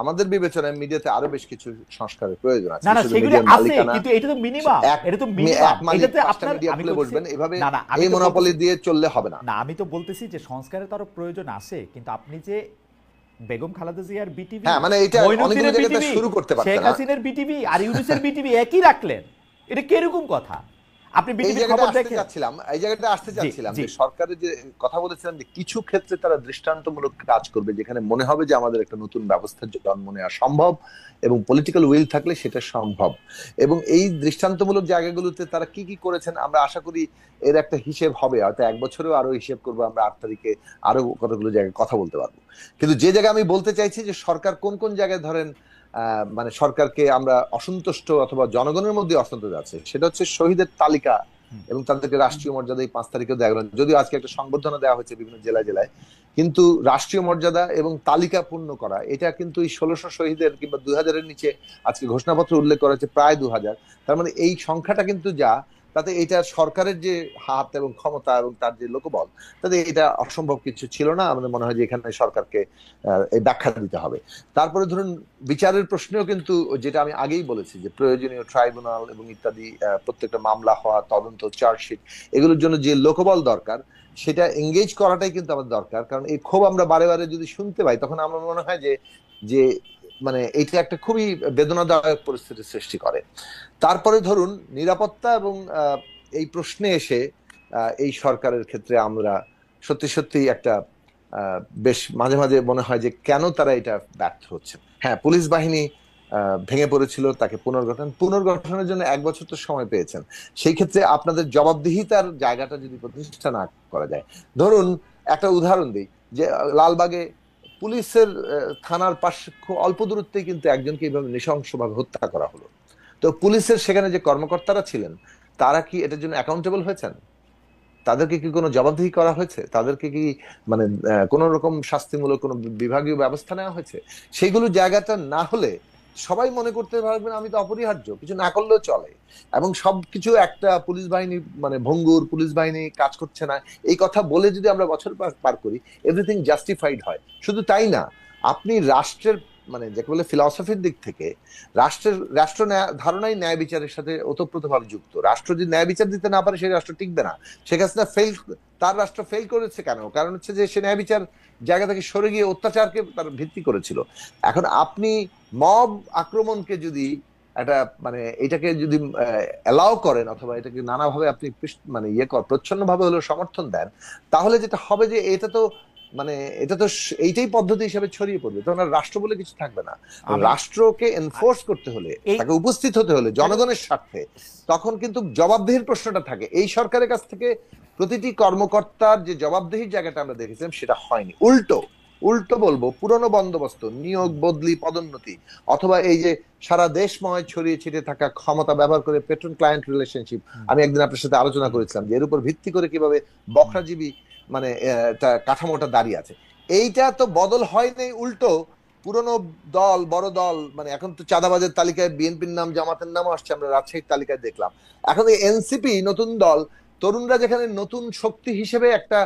আমাদের বিবেচনায় মিডিয়াতে আরো বেশ কিছু সংস্কারের প্রয়োজন আছে। না না, সেগুলো আছে, কিন্তু এটা তো মিনিমাম, এটা তো মিনিমাম। এটাতে আপনার আমি বলবেন এভাবে এই মনোপলি দিয়ে চললে হবে না। না, আমি তো বলতেছি যে সংস্কারের তো আরো প্রয়োজন আছে, কিন্তু আপনি যে বেগম খালেদা জিয়ার বিটিভি, হ্যাঁ মানে এটা অনেকগুলো মঈনুদ্দিনের জায়গাতে বিটিভি, শুরু করতে শেখ পারতেন না। হাসিনার বিটিভি আর ইউনূসের বিটিভি একই রাখলেন, এটা কিরকম কথা? আপনি এই বিটিভির জায়গাটা খবর আসতে দেখেন? চাচ্ছিলাম, এই জায়গাটা আসতে জি চাচ্ছিলাম জি যে সরকারের যে কথা বলেছিলেন যে কিছু ক্ষেত্রে তারা দৃষ্টান্তমূলক কাজ করবে যেখানে মনে হবে যে আমাদের একটা নতুন ব্যবস্থার জন্ম নেওয়া সম্ভব এবং পলিটিক্যাল উইল থাকলে সেটা সম্ভব। এবং এই দৃষ্টান্তমূলক জায়গাগুলোতে তারা কি কি করেছেন আমরা আশা করি এর একটা হিসেব হবে, হয়তো এক বছরেও আরো হিসেব করবো, আমরা 8 তারিখে আরো কতগুলো জায়গায় কথা বলতে পারবো। কিন্তু যে জায়গায় আমি বলতে চাইছি যে সরকার কোন কোন জায়গায় ধরেন মানে সরকারকে আমরা অসন্তুষ্ট অথবা জনগণের মধ্যে অসন্তোষ আছে, সেটা হচ্ছে শহীদের তালিকা এবং তাদেরকে রাষ্ট্রীয় মর্যাদা এই 5 তারিখেও দেওয়া গেল, যদিও আজকে একটা সংবর্ধনা দেওয়া হয়েছে বিভিন্ন জেলায় জেলায়, কিন্তু রাষ্ট্রীয় মর্যাদা এবং তালিকা পূর্ণ করা এটা কিন্তু এই 1600 শহীদের কিংবা 2000-এর নিচে আজকে ঘোষণাপত্র উল্লেখ করা হচ্ছে প্রায় 2000। তার মানে এই সংখ্যাটা কিন্তু যা, তাতে এটা সরকারের যে হাত এবং ক্ষমতা এবং তার যে লোকবল, তাতে এটা অসম্ভব কিছু ছিল না। আমাদের মনে হয় যে এখানে সরকারকে এই ব্যাখ্যা দিতে হবে। তারপরে ধরুন বিচারের প্রশ্নেও কিন্তু যেটা আমি আগেই বলেছি যে প্রয়োজনীয় ট্রাইব্যুনাল এবং ইত্যাদি, প্রত্যেকটা মামলা হওয়া, তদন্ত, চার্জশিট, এগুলোর জন্য যে লোকবল দরকার সেটা এঙ্গেজ করাটাই কিন্তু আমাদের দরকার। কারণ এই ক্ষোভ আমরা বারে বারে যদি শুনতে পাই তখন আমার মনে হয় যে যে মানে এটা একটা খুবই বেদনাদায়ক পরিস্থিতির সৃষ্টি করে। তারপরে ধরুন নিরাপত্তা এবং এই প্রশ্নে এসে এই সরকারের ক্ষেত্রে আমরা সত্যি সত্যি একটা বেশ মাঝে মাঝে মনে হয় যে কেন তারা এটা ব্যর্থ হচ্ছে। হ্যাঁ, পুলিশ বাহিনী ভেঙে পড়েছিল, তাকে পুনর্গঠনের জন্য 1 বছর তো সময় পেয়েছেন। সেই ক্ষেত্রে আপনাদের জবাবদিহিতার জায়গাটা যদি প্রতিষ্ঠা না করা যায়, ধরুন একটা উদাহরণ দিই যে লালবাগে পুলিশের থানার পাশে খুব অল্প দূরত্বেই কিন্তু একজনকে এইভাবে নৃশংসভাবে হত্যা করা হলো। তো পুলিশের সেখানে যে কর্মকর্তারা ছিলেন তারা কি এটার জন্য অ্যাকাউন্টেবল হয়েছেন? তাদেরকে কি কোনো জবাবদিহি করা হয়েছে? তাদেরকে কি মানে কোন রকম শাস্তিমূলক কোনো বিভাগীয় ব্যবস্থা নেওয়া হয়েছে? সেইগুলো জায়গাটা না হলে সবাই মনে করতে পারবেন আমি তো অপরিহার্য, কিছু না করলেও চলে। এবং সবকিছু একটা পুলিশ বাহিনী মানে ভঙ্গুর, পুলিশ বাহিনী কাজ করছে না, এই কথা বলে যদি আমরা বছর পার করি এভরিথিং জাস্টিফাইড হয়। শুধু তাই না, আপনি রাষ্ট্রের মানে যাকে বলে ফিলসফির দিক থেকে রাষ্ট্র ধারণাই ন্যায় বিচারের সাথে ওতপ্রোতভাবে যুক্ত। রাষ্ট্র যদি ন্যায় বিচার দিতে না পারে সেই রাষ্ট্র টিকবে না। শেখ হাসিনা তার রাষ্ট্র ফেল করেছে কেন? কারণ হচ্ছে যে সে ন্যায় বিচার জায়গা থেকে সরে গিয়ে অত্যাচারকে তার ভিত্তি করেছিল। এখন আপনি মব আক্রমণকে যদি একটা মানে এটাকে যদি অ্যালাউ করেন অথবা এটাকে নানাভাবে আপনি মানে প্রচ্ছন্ন ভাবে হলেও সমর্থন দেন, তাহলে যেটা হবে যে মানে এটা তো এইটাই পদ্ধতি হিসেবে ছড়িয়ে পড়বে, তখন আর রাষ্ট্র বলে কিছু থাকবে না। রাষ্ট্রকে এনফোর্স করতে হলে, তাকে উপস্থিত হতে হলে জনগণের স্বার্থে, তখন কিন্তু জবাবদিহির প্রশ্নটা থাকে। এই সরকারের কাছ থেকে প্রতিটি কর্মকর্তার যে জবাবদিহির জায়গাটা আমরা দেখেছিলাম সেটা হয়নি। উল্টো বলবো, পুরনো বন্দোবস্ত, নিয়োগ, বদলি, পদোন্নতি, অথবা এই যে সারা দেশময় ছড়িয়ে ছিটিয়ে থাকা ক্ষমতা ব্যবহার করে পেট্রন ক্লায়েন্ট রিলেশনশিপ, আমি একদিন আপনার সাথে আলোচনা করেছিলাম যে এর উপর ভিত্তি করে কিভাবে বখরাজীবী মানে কাঠামোটা দাঁড়িয়ে আছে। এইটা তো বদল হয় নাই, উল্টো পুরনো দল, বড় দল, মানে এখন তো চাঁদাবাজের তালিকায় বিএনপির নাম, জামাতের নাম আসছে, আমরা রাজশাহীর তালিকায় দেখলাম। এখন এই এনসিপি নতুন দল, তরুণরা যেখানে নতুন শক্তি হিসেবে একটা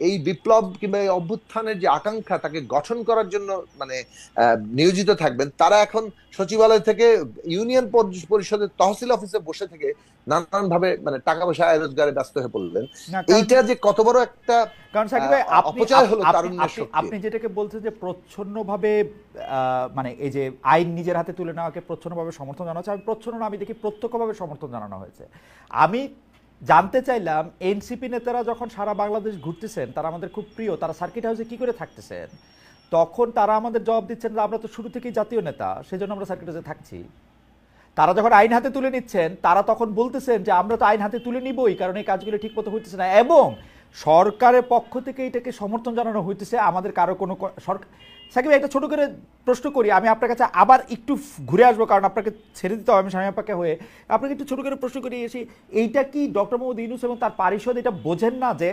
এই বিপ্লব কিংবা এই অভ্যুত্থানের যে আকাঙ্ক্ষা তাকে গঠন করার জন্য মানে নিয়োজিত থাকবেন, তারা এখন সচিবালয় থেকে ইউনিয়ন পরিষদের তহসিল অফিসে বসে থেকে নানান ভাবে মানে টাকা পয়সা আয় রোজগারে ব্যস্ত হয়ে পড়লেন। এইটা যে কত বড় একটা অপচয় হলো তারুণ্যের শক্তি। আপনি যেটাকে বলছেন যে প্রচ্ছন্নভাবে মানে এই যে আইন নিজের হাতে তুলে নেওয়াকে প্রচ্ছন্নভাবে সমর্থন জানানো হচ্ছে, আমি প্রচ্ছন্ন না, আমি দেখি প্রত্যক্ষভাবে সমর্থন জানানো হয়েছে। আমি জানতে চাইলাম এনসিপি নেতারা যখন সারা বাংলাদেশ ঘুরতেছেন, তারা আমাদের খুব প্রিয়, তারা সার্কিট হাউসে কি করে থাকতেছেন? তখন তারা আমাদের জবাব দিচ্ছেন যে আমরা তো শুরু থেকেই জাতীয় নেতা, সেজন্য আমরা সার্কিট হাউসে থাকছি। তারা যখন আইন হাতে তুলে নিচ্ছেন, তারা তখন বলতেছেন যে আমরা তো আইন হাতে তুলে নিবই, কারণ এই কাজগুলো ঠিক মতো হইতেছে না, এবং সরকারের পক্ষ থেকে এটাকে সমর্থন জানানো হইতেছে। আমাদের কারো কোনো সরকার, সাকিব একটা ছোট করে প্রশ্ন করি, আমি আপনার কাছে আবার একটু ঘুরে আসবো, কারণ আপনাকে ছেড়ে দিতে হবে, আমি স্বামী আপাকে হয়ে আপনাকে একটু ছোট করে প্রশ্ন করি এসে, এইটা কি ডক্টর মোহাম্মদ ইউনূস এবং তার পারিষদ এটা বোঝেন না যে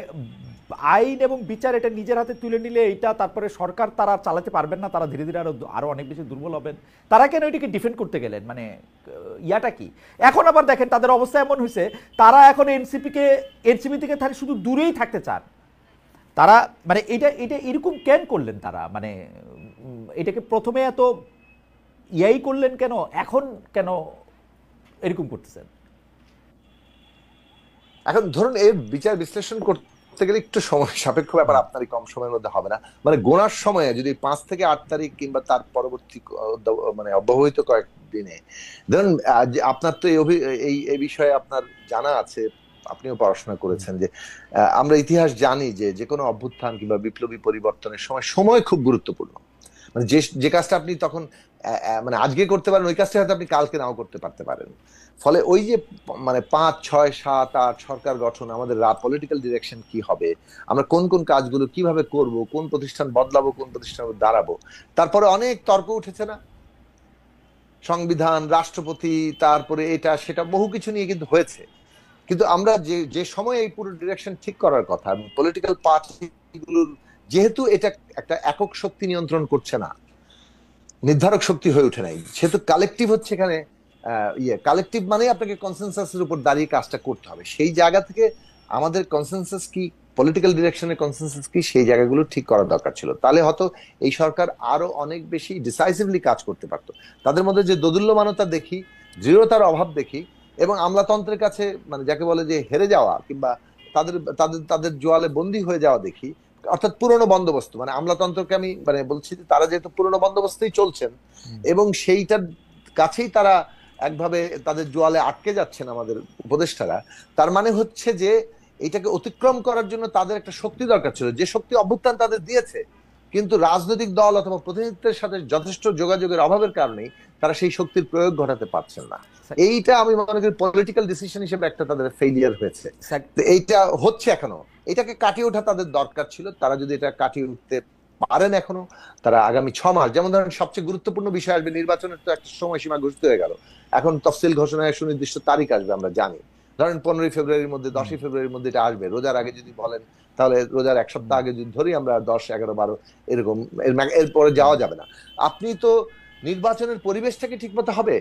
আইন এবং বিচার এটা নিজের হাতে তুলে নিলে এইটা তারপরে সরকার তারা চালাতে পারবেন না, তারা ধীরে ধীরে আরো অনেক বেশি দুর্বল হবেন? তারা কেন এটাকে ডিফেন্ড করতে গেলেন? মানে ইয়াটা কি? এখন আবার দেখেন তাদের অবস্থা এমন হয়েছে, তারা এখন এনসিপি থেকে তাহলে শুধু দূরেই থাকতে চান তারা। মানে এটা এরকম কেন করলেন তারা? মানে এটাকে প্রথমে এত ইয়াই করলেন কেন, এখন কেন এরকম করতেছেন? এখন ধরুন এর বিচার বিশ্লেষণ করতে করতে গেলে একটু সময় সাপেক্ষ ব্যাপার, আপনারই কম সময়ের মধ্যে হবে না। মানে গোনার সময়ে যদি 5 থেকে 8 তারিখ কিংবা তার পরবর্তী মানে অব্যবহিত কয়েকদিনে ধরুন, আপনার তো এই বিষয়ে আপনার জানা আছে, আপনিও পড়াশোনা করেছেন, যে আমরা ইতিহাস জানি যে যে কোনো অভ্যুত্থান কিংবা বিপ্লবী পরিবর্তনের সময় সময় খুব গুরুত্বপূর্ণ। মানে যে যে কাজটা আপনি তখন মানে আজকে করতে পারেন, ওই কাজটা হয়তো আপনি কালকে নাও করতে পারেন। ফলে ওই যে মানে 5, 6, 7, 8 সরকার গঠন, আমাদের পলিটিক্যাল ডিরেকশন কি হবে, আমরা কোন কোন কাজগুলো কিভাবে করব, কোন প্রতিষ্ঠান বদলাবো, কোন প্রতিষ্ঠান দাঁড়াবো, তারপরে অনেক তর্ক উঠেছে না, সংবিধান, রাষ্ট্রপতি, তারপরে এটা সেটা বহু কিছু নিয়ে কিন্তু হয়েছে। কিন্তু আমরা যে যে সময় এই পুরো ডিরেকশন ঠিক করার কথা, পলিটিক্যাল পার্টিগুলোর যেহেতু এটা একটা একক শক্তি নিয়ন্ত্রণ করছে না, নির্ধারক শক্তি হয়ে ওঠে নাই, সেহেতু কালেকটিভ হচ্ছে এখানে কালেকটিভ মানে আপনাকে কনসেনসাসের উপর দাঁড়িয়ে কাজটা করতে হবে। সেই জায়গা থেকে আমাদের কনসেনসাস কি, পলিটিক্যাল ডিরেকশনের কনসেনসাস কি, সেই জায়গাগুলো ঠিক করা দরকার ছিল। তাহলে হয়তো এই সরকার আরো অনেক বেশি ডিসাইসিভলি কাজ করতে পারতো। তাদের মধ্যে যে দোদুল্যমানতা দেখি, দৃঢ়তার অভাব দেখি, এবং আমলাতন্ত্রের কাছে মানে যাকে বলে যে হেরে যাওয়া কিংবা তাদের তাদের তাদের জোয়ালে বন্দী হয়ে যাওয়া দেখি, অর্থাৎ পুরনো বন্দোবস্ত, মানে আমলাতন্ত্রকে আমি মানে বলছি যে তারা যেহেতু পুরনো বন্দোবস্তেই চলছেন এবং সেইটার কাছেই তারা একভাবে তাদের জোয়ালে আটকে যাচ্ছেন আমাদের উপদেষ্টারা, তার মানে হচ্ছে যে এটাকে অতিক্রম করার জন্য তাদের একটা শক্তি দরকার ছিল, যে শক্তি অভ্যুত্থান তাদের দিয়েছে, কিন্তু রাজনৈতিক দল অথবা প্রতিনিধিত্বের সাথে যথেষ্ট যোগাযোগের অভাবের কারণেই তারা সেই শক্তির প্রয়োগ ঘটাতে পারছেন না। এইটা আমি মনে করি পলিটিক্যাল ডিসিশন হিসেবে একটা তাদের ফেইলিয়ার হয়েছে। তো এইটা হচ্ছে এখনো, এটাকে কাটিয়ে ওঠা তাদের দরকার ছিল। তারা যদি এটা কাটিয়ে উঠতে পারেন এখনো, তারা আগামী 6 মাস, যেমন ধরেন সবচেয়ে গুরুত্বপূর্ণ বিষয় আসবে, নির্বাচনের তো একটা সময়সীমা ঘোষিত হয়ে গেল, এখন তফসিল ঘোষণায় সুনির্দিষ্ট তারিখ আসবে, আমরা জানি। ধরেন 15 ফেব্রুয়ারির মধ্যে, 10 ফেব্রুয়ারির মধ্যে এটা আসবে। রোজার আগে যদি বলেন, তাহলে রোজার 1 সপ্তাহ আগে যদি ধরি আমরা, 10, 11, 12 এরকম, এরপরে যাওয়া যাবে না। আপনি তো নির্বাচনের পরিবেশটাকে ঠিক মতো হবে,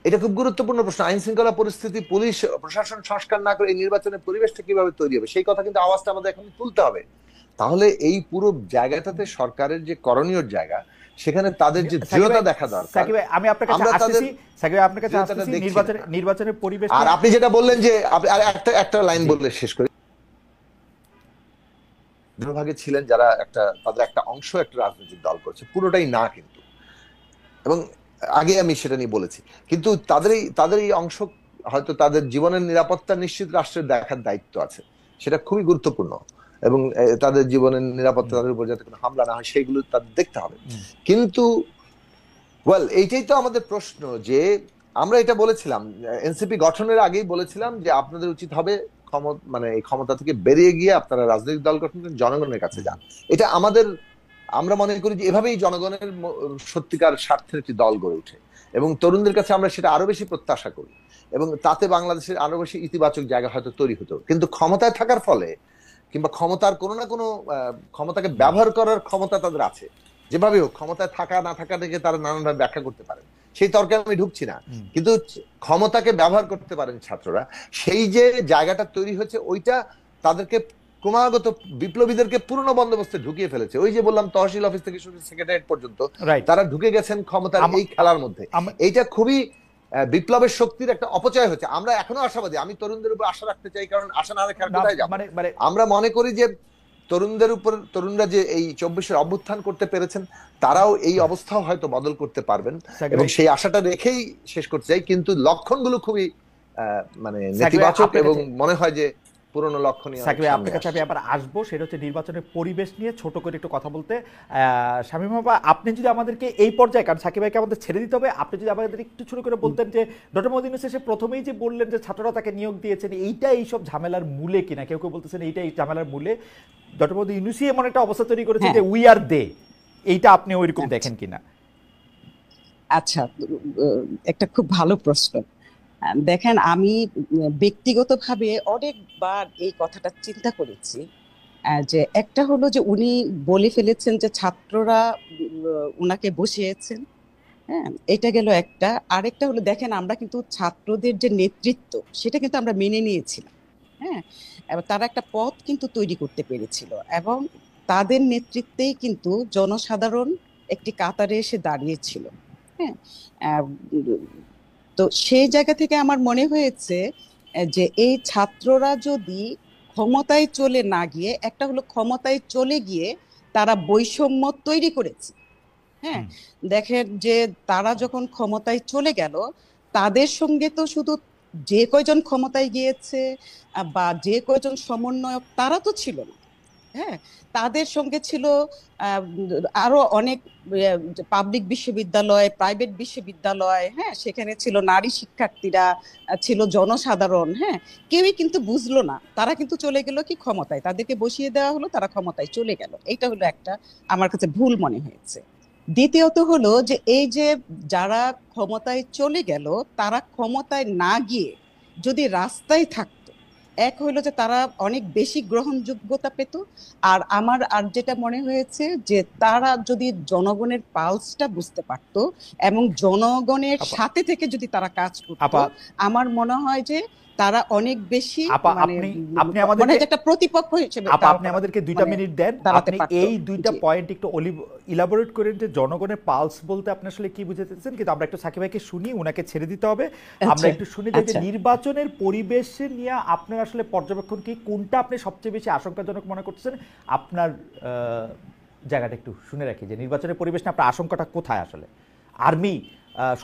এটা খুব গুরুত্বপূর্ণ প্রশ্ন। আইন শৃঙ্খলা পরিস্থিতি, পুলিশ প্রশাসন সংস্কার না করে এই নির্বাচনের পরিবেশটা কিভাবে তৈরি হবে, সেই কথা কিন্তু আওয়াজটা আমাদের এখন তুলতে হবে। তাহলে এই পুরো জায়গাটাতে সরকারের যে করণীয় জায়গা, সেখানে তাদের যে দৃঢ়তা দেখা দরকার, আমি আপনার কাছে আসতেছি, সাকিব ভাই আপনার কাছে আসতেছি, নির্বাচনের পরিবেশ। আর আপনি যেটা বললেন যে একটা লাইন বললে শেষ করি, ভাগে ছিলেন যারা তাদের একটা অংশ একটা রাজনৈতিক দল করছে, পুরোটাই না কিন্তু, এবং আগে আমি সেটা নিয়ে বলেছি, কিন্তু তাদের এই অংশ হয়তো তাদের জীবনের নিরাপত্তা নিশ্চিত রাষ্ট্রের দেখার দায়িত্ব আছে, সেটা খুবই গুরুত্বপূর্ণ, এবং তাদের জীবনের নিরাপত্তা, তাদের উপর যাতে কোনো হামলা না হয় সেইগুলো তাদের দেখতে হবে। কিন্তু এইটাই তো আমাদের প্রশ্ন, যে আমরা এটা বলেছিলাম এনসিপি গঠনের আগেই বলেছিলাম যে আপনাদের উচিত হবে মানে এই ক্ষমতা থেকে বেরিয়ে গিয়ে আপনারা রাজনৈতিক দল গঠন করেন, জনগণের কাছে যান। এটা আমরা মনে করি যে এভাবেই জনগণের সত্যিকার স্বার্থের একটি দল গড়ে ওঠে, এবং তরুণদের কাছে আমরা সেটা আরো বেশি প্রত্যাশা করি, এবং তাতে বাংলাদেশের আরো বেশি ইতিবাচক জায়গা হয়তো তৈরি হতো। কিন্তু ক্ষমতায় থাকার ফলে কিংবা ক্ষমতার কোনো না কোনো ক্ষমতাকে ব্যবহার করার ক্ষমতা তাদের আছে, যেভাবে হোক ক্ষমতায় থাকা না থাকাটাকে তারা নানানভাবে ব্যাখ্যা করতে পারেন, সেই তর্কে আমি ঢুকছি না, কিন্তু ক্ষমতাকে ব্যবহার করতে পারেন ছাত্ররা। সেই যে জায়গাটা তৈরি হয়েছে, ওইটা তাদেরকে ক্রমাগত বিপ্লবীদেরকে পুরনো বন্দোবস্তে ঢুকিয়ে ফেলেছে। ওই যে বললাম, তহসিল অফিস থেকে শুরু সেক্রেটারিয়েট পর্যন্ত তারা ঢুকে গেছেন ক্ষমতার এই খেলার মধ্যে। এইটা খুবই বিপ্লবের শক্তির একটা অপচয় হচ্ছে। আমরা এখনো আশাবাদী, আমি তরুণদের উপর আশা রাখতে চাই, কারণ আশা না রেখে কোথায় যাবো। আমরা মনে করি যে তরুণরা যে এই 24-এর অভ্যুত্থান করতে পেরেছেন, তারাও এই অবস্থাও হয়তো বদল করতে পারবেন, এবং সেই আশাটা রেখেই শেষ করতে চাই। কিন্তু লক্ষণগুলো খুবই মানে নেতিবাচক, এবং মনে হয় যে পুরনো লক্ষণ নিয়ে আপনার কাছে আমি আবার আসবো, সেটা হচ্ছে নির্বাচনের পরিবেশ নিয়ে ছোট করে একটু কথা বলতে। শামীম বাবা, আপনি যদি আমাদেরকে এই পর্যায়ে, কারণ সাকিব ভাইকে আমাদের ছেড়ে দিতে হবে, আপনি যদি আমাদের একটু ছোট করে বলতেন যে ডক্টর মোহাম্মদ ইউনূস এসে প্রথমেই যে বললেন যে ছাত্ররা তাকে নিয়োগ দিয়েছেন, এইটা এইসব ঝামেলার মূলে কিনা, কেউ কেউ বলতেছেন এইটা এই ঝামেলার মূলে ডক্টর মোহাম্মদ ইউনূসই এমন একটা অবস্থা তৈরি করেছে যে উই আর দে, এইটা আপনি ওইরকম দেখেন কিনা? আচ্ছা, একটা খুব ভালো প্রশ্ন। দেখেন, আমি ব্যক্তিগতভাবে অনেকবার এই কথাটা চিন্তা করেছি, যে একটা হলো যে উনি বলে ফেলেছেন যে ছাত্ররা উনাকে বসিয়েছেন, হ্যাঁ, এটা গেল একটা। আরেকটা হলো, দেখেন আমরা কিন্তু ছাত্রদের যে নেতৃত্ব, সেটা কিন্তু আমরা মেনে নিয়েছিলাম, হ্যাঁ, এবার তারা একটা পথ কিন্তু তৈরি করতে পেরেছিল, এবং তাদের নেতৃত্বেই কিন্তু জনসাধারণ একটি কাতারে এসে দাঁড়িয়েছিল, হ্যাঁ। তো সেই জায়গা থেকে আমার মনে হয়েছে যে এই ছাত্ররা যদি ক্ষমতায় চলে না গিয়ে, একটা হলো ক্ষমতায় চলে গিয়ে তারা বৈষম্য তৈরি করেছে। হ্যাঁ, দেখেন যে তারা যখন ক্ষমতায় চলে গেল, তাদের সঙ্গে তো শুধু যে কয়জন ক্ষমতায় গিয়েছে বা যে কয়জন সমন্বয়ক তারা তো ছিল না। হ্যাঁ, তাদের সঙ্গে ছিল আরো অনেক পাবলিক বিশ্ববিদ্যালয়, প্রাইভেট বিশ্ববিদ্যালয়, হ্যাঁ, সেখানে ছিল নারী শিক্ষার্থীরা, ছিল জনসাধারণ। হ্যাঁ, কেউই কিন্তু বুঝলো না, তারা কিন্তু চলে গেল কি ক্ষমতায়, তাদেরকে বসিয়ে দেওয়া হলো, তারা ক্ষমতায় চলে গেল। এইটা হলো একটা আমার কাছে ভুল মনে হয়েছে। দ্বিতীয়ত হলো যে এই যে যারা ক্ষমতায় চলে গেল, তারা ক্ষমতায় না গিয়ে যদি রাস্তায় থাকতো, এক হইলো যে তারা অনেক বেশি গ্রহণযোগ্যতা পেত। আর আমার আর যেটা মনে হয়েছে যে তারা যদি জনগণের পালসটা বুঝতে পারতো এবং জনগণের সাথে থেকে যদি তারা কাজ করতো, আমার মনে হয় যে তারা অনেক বেশি মানে একটা প্রতিপক্ষ হিসেবে। আপনি আমাদেরকে 2টা মিনিট দেন, আপনি এই 2টা পয়েন্ট একটু ইলাবোরেট করেন যে জনগণের পালস বলতে আপনি আসলে কি বুঝাতেছেন। কিন্তু আমরা একটু সাকিব ভাইকে শুনি, উনাকে ছেড়ে দিতে হবে। আমরা একটু শুনি যে নির্বাচনের পরিবেশে নিয়ে আপনার আসলে পর্যবেক্ষণ কি, কোনটা আপনি সবচেয়ে বেশি আশঙ্কাজনক মনে করতেছেন, আপনার জায়গাটা একটু শুনে রাখি যে নির্বাচনের পরিবেশ নিয়ে আপনার আশঙ্কাটা কোথায় আসলে। আর্মি,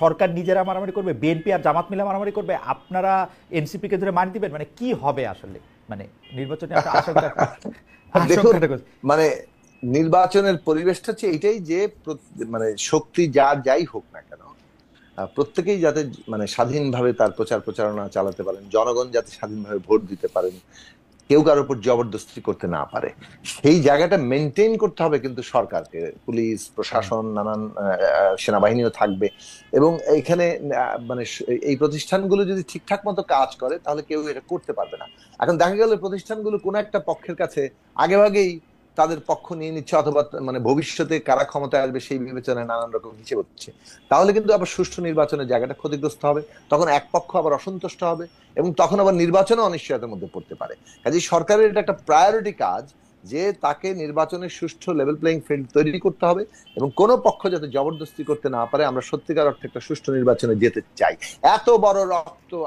সরকার নিজেরা মারামারি করবে, বিএনপি আর জামাত মিলে মারামারি করবে, আপনারা এনসিপি কে ধরে মারি দিবেন, মানে কি হবে আসলে, মানে নির্বাচনে মানে নির্বাচনের পরিবেশটা হচ্ছে এটাই যে মানে শক্তি যাই হোক না কেন, প্রত্যেকেই যাতে মানে স্বাধীনভাবে তার প্রচারণা চালাতে পারেন, জনগণ যাতে স্বাধীনভাবে ভোট দিতে পারেন, কেউ কারোর উপর জবরদস্তি করতে না পারে, সেই জায়গাটা মেনটেন করতে হবে। কিন্তু সরকারকে, পুলিশ প্রশাসন, নানান সেনাবাহিনীও থাকবে, এবং এইখানে মানে এই প্রতিষ্ঠানগুলো যদি ঠিকঠাক মতো কাজ করে তাহলে কেউ এটা করতে পারবে না। এখন দেখা গেল প্রতিষ্ঠানগুলো কোনো একটা পক্ষের কাছে আগেভাগেই তাদের পক্ষ নিয়ে নিচ্ছে, অথবা মানে ভবিষ্যতে কারা ক্ষমতায় আসবে সেই বিবেচনায় নানান রকম হিসেব হচ্ছে, তাহলে কিন্তু আবার সুষ্ঠু নির্বাচনের জায়গাটা ক্ষতিগ্রস্ত হবে। তখন এক পক্ষ আবার অসন্তুষ্ট হবে এবং তখন আবার নির্বাচনও অনিশ্চয়তার মধ্যে পড়তে পারে। কাজেই সরকারের এটা একটা প্রায়োরিটি কাজ যে তাকে নির্বাচনের সুষ্ঠু লেভেল প্লেইং ফিল্ড তৈরি করতে হবে এবং কোনো পক্ষ যাতে জবরদস্তি করতে না পারে। আমরা সত্যিকার অর্থে একটা সুষ্ঠু নির্বাচনে যেতে চাই। এত বড়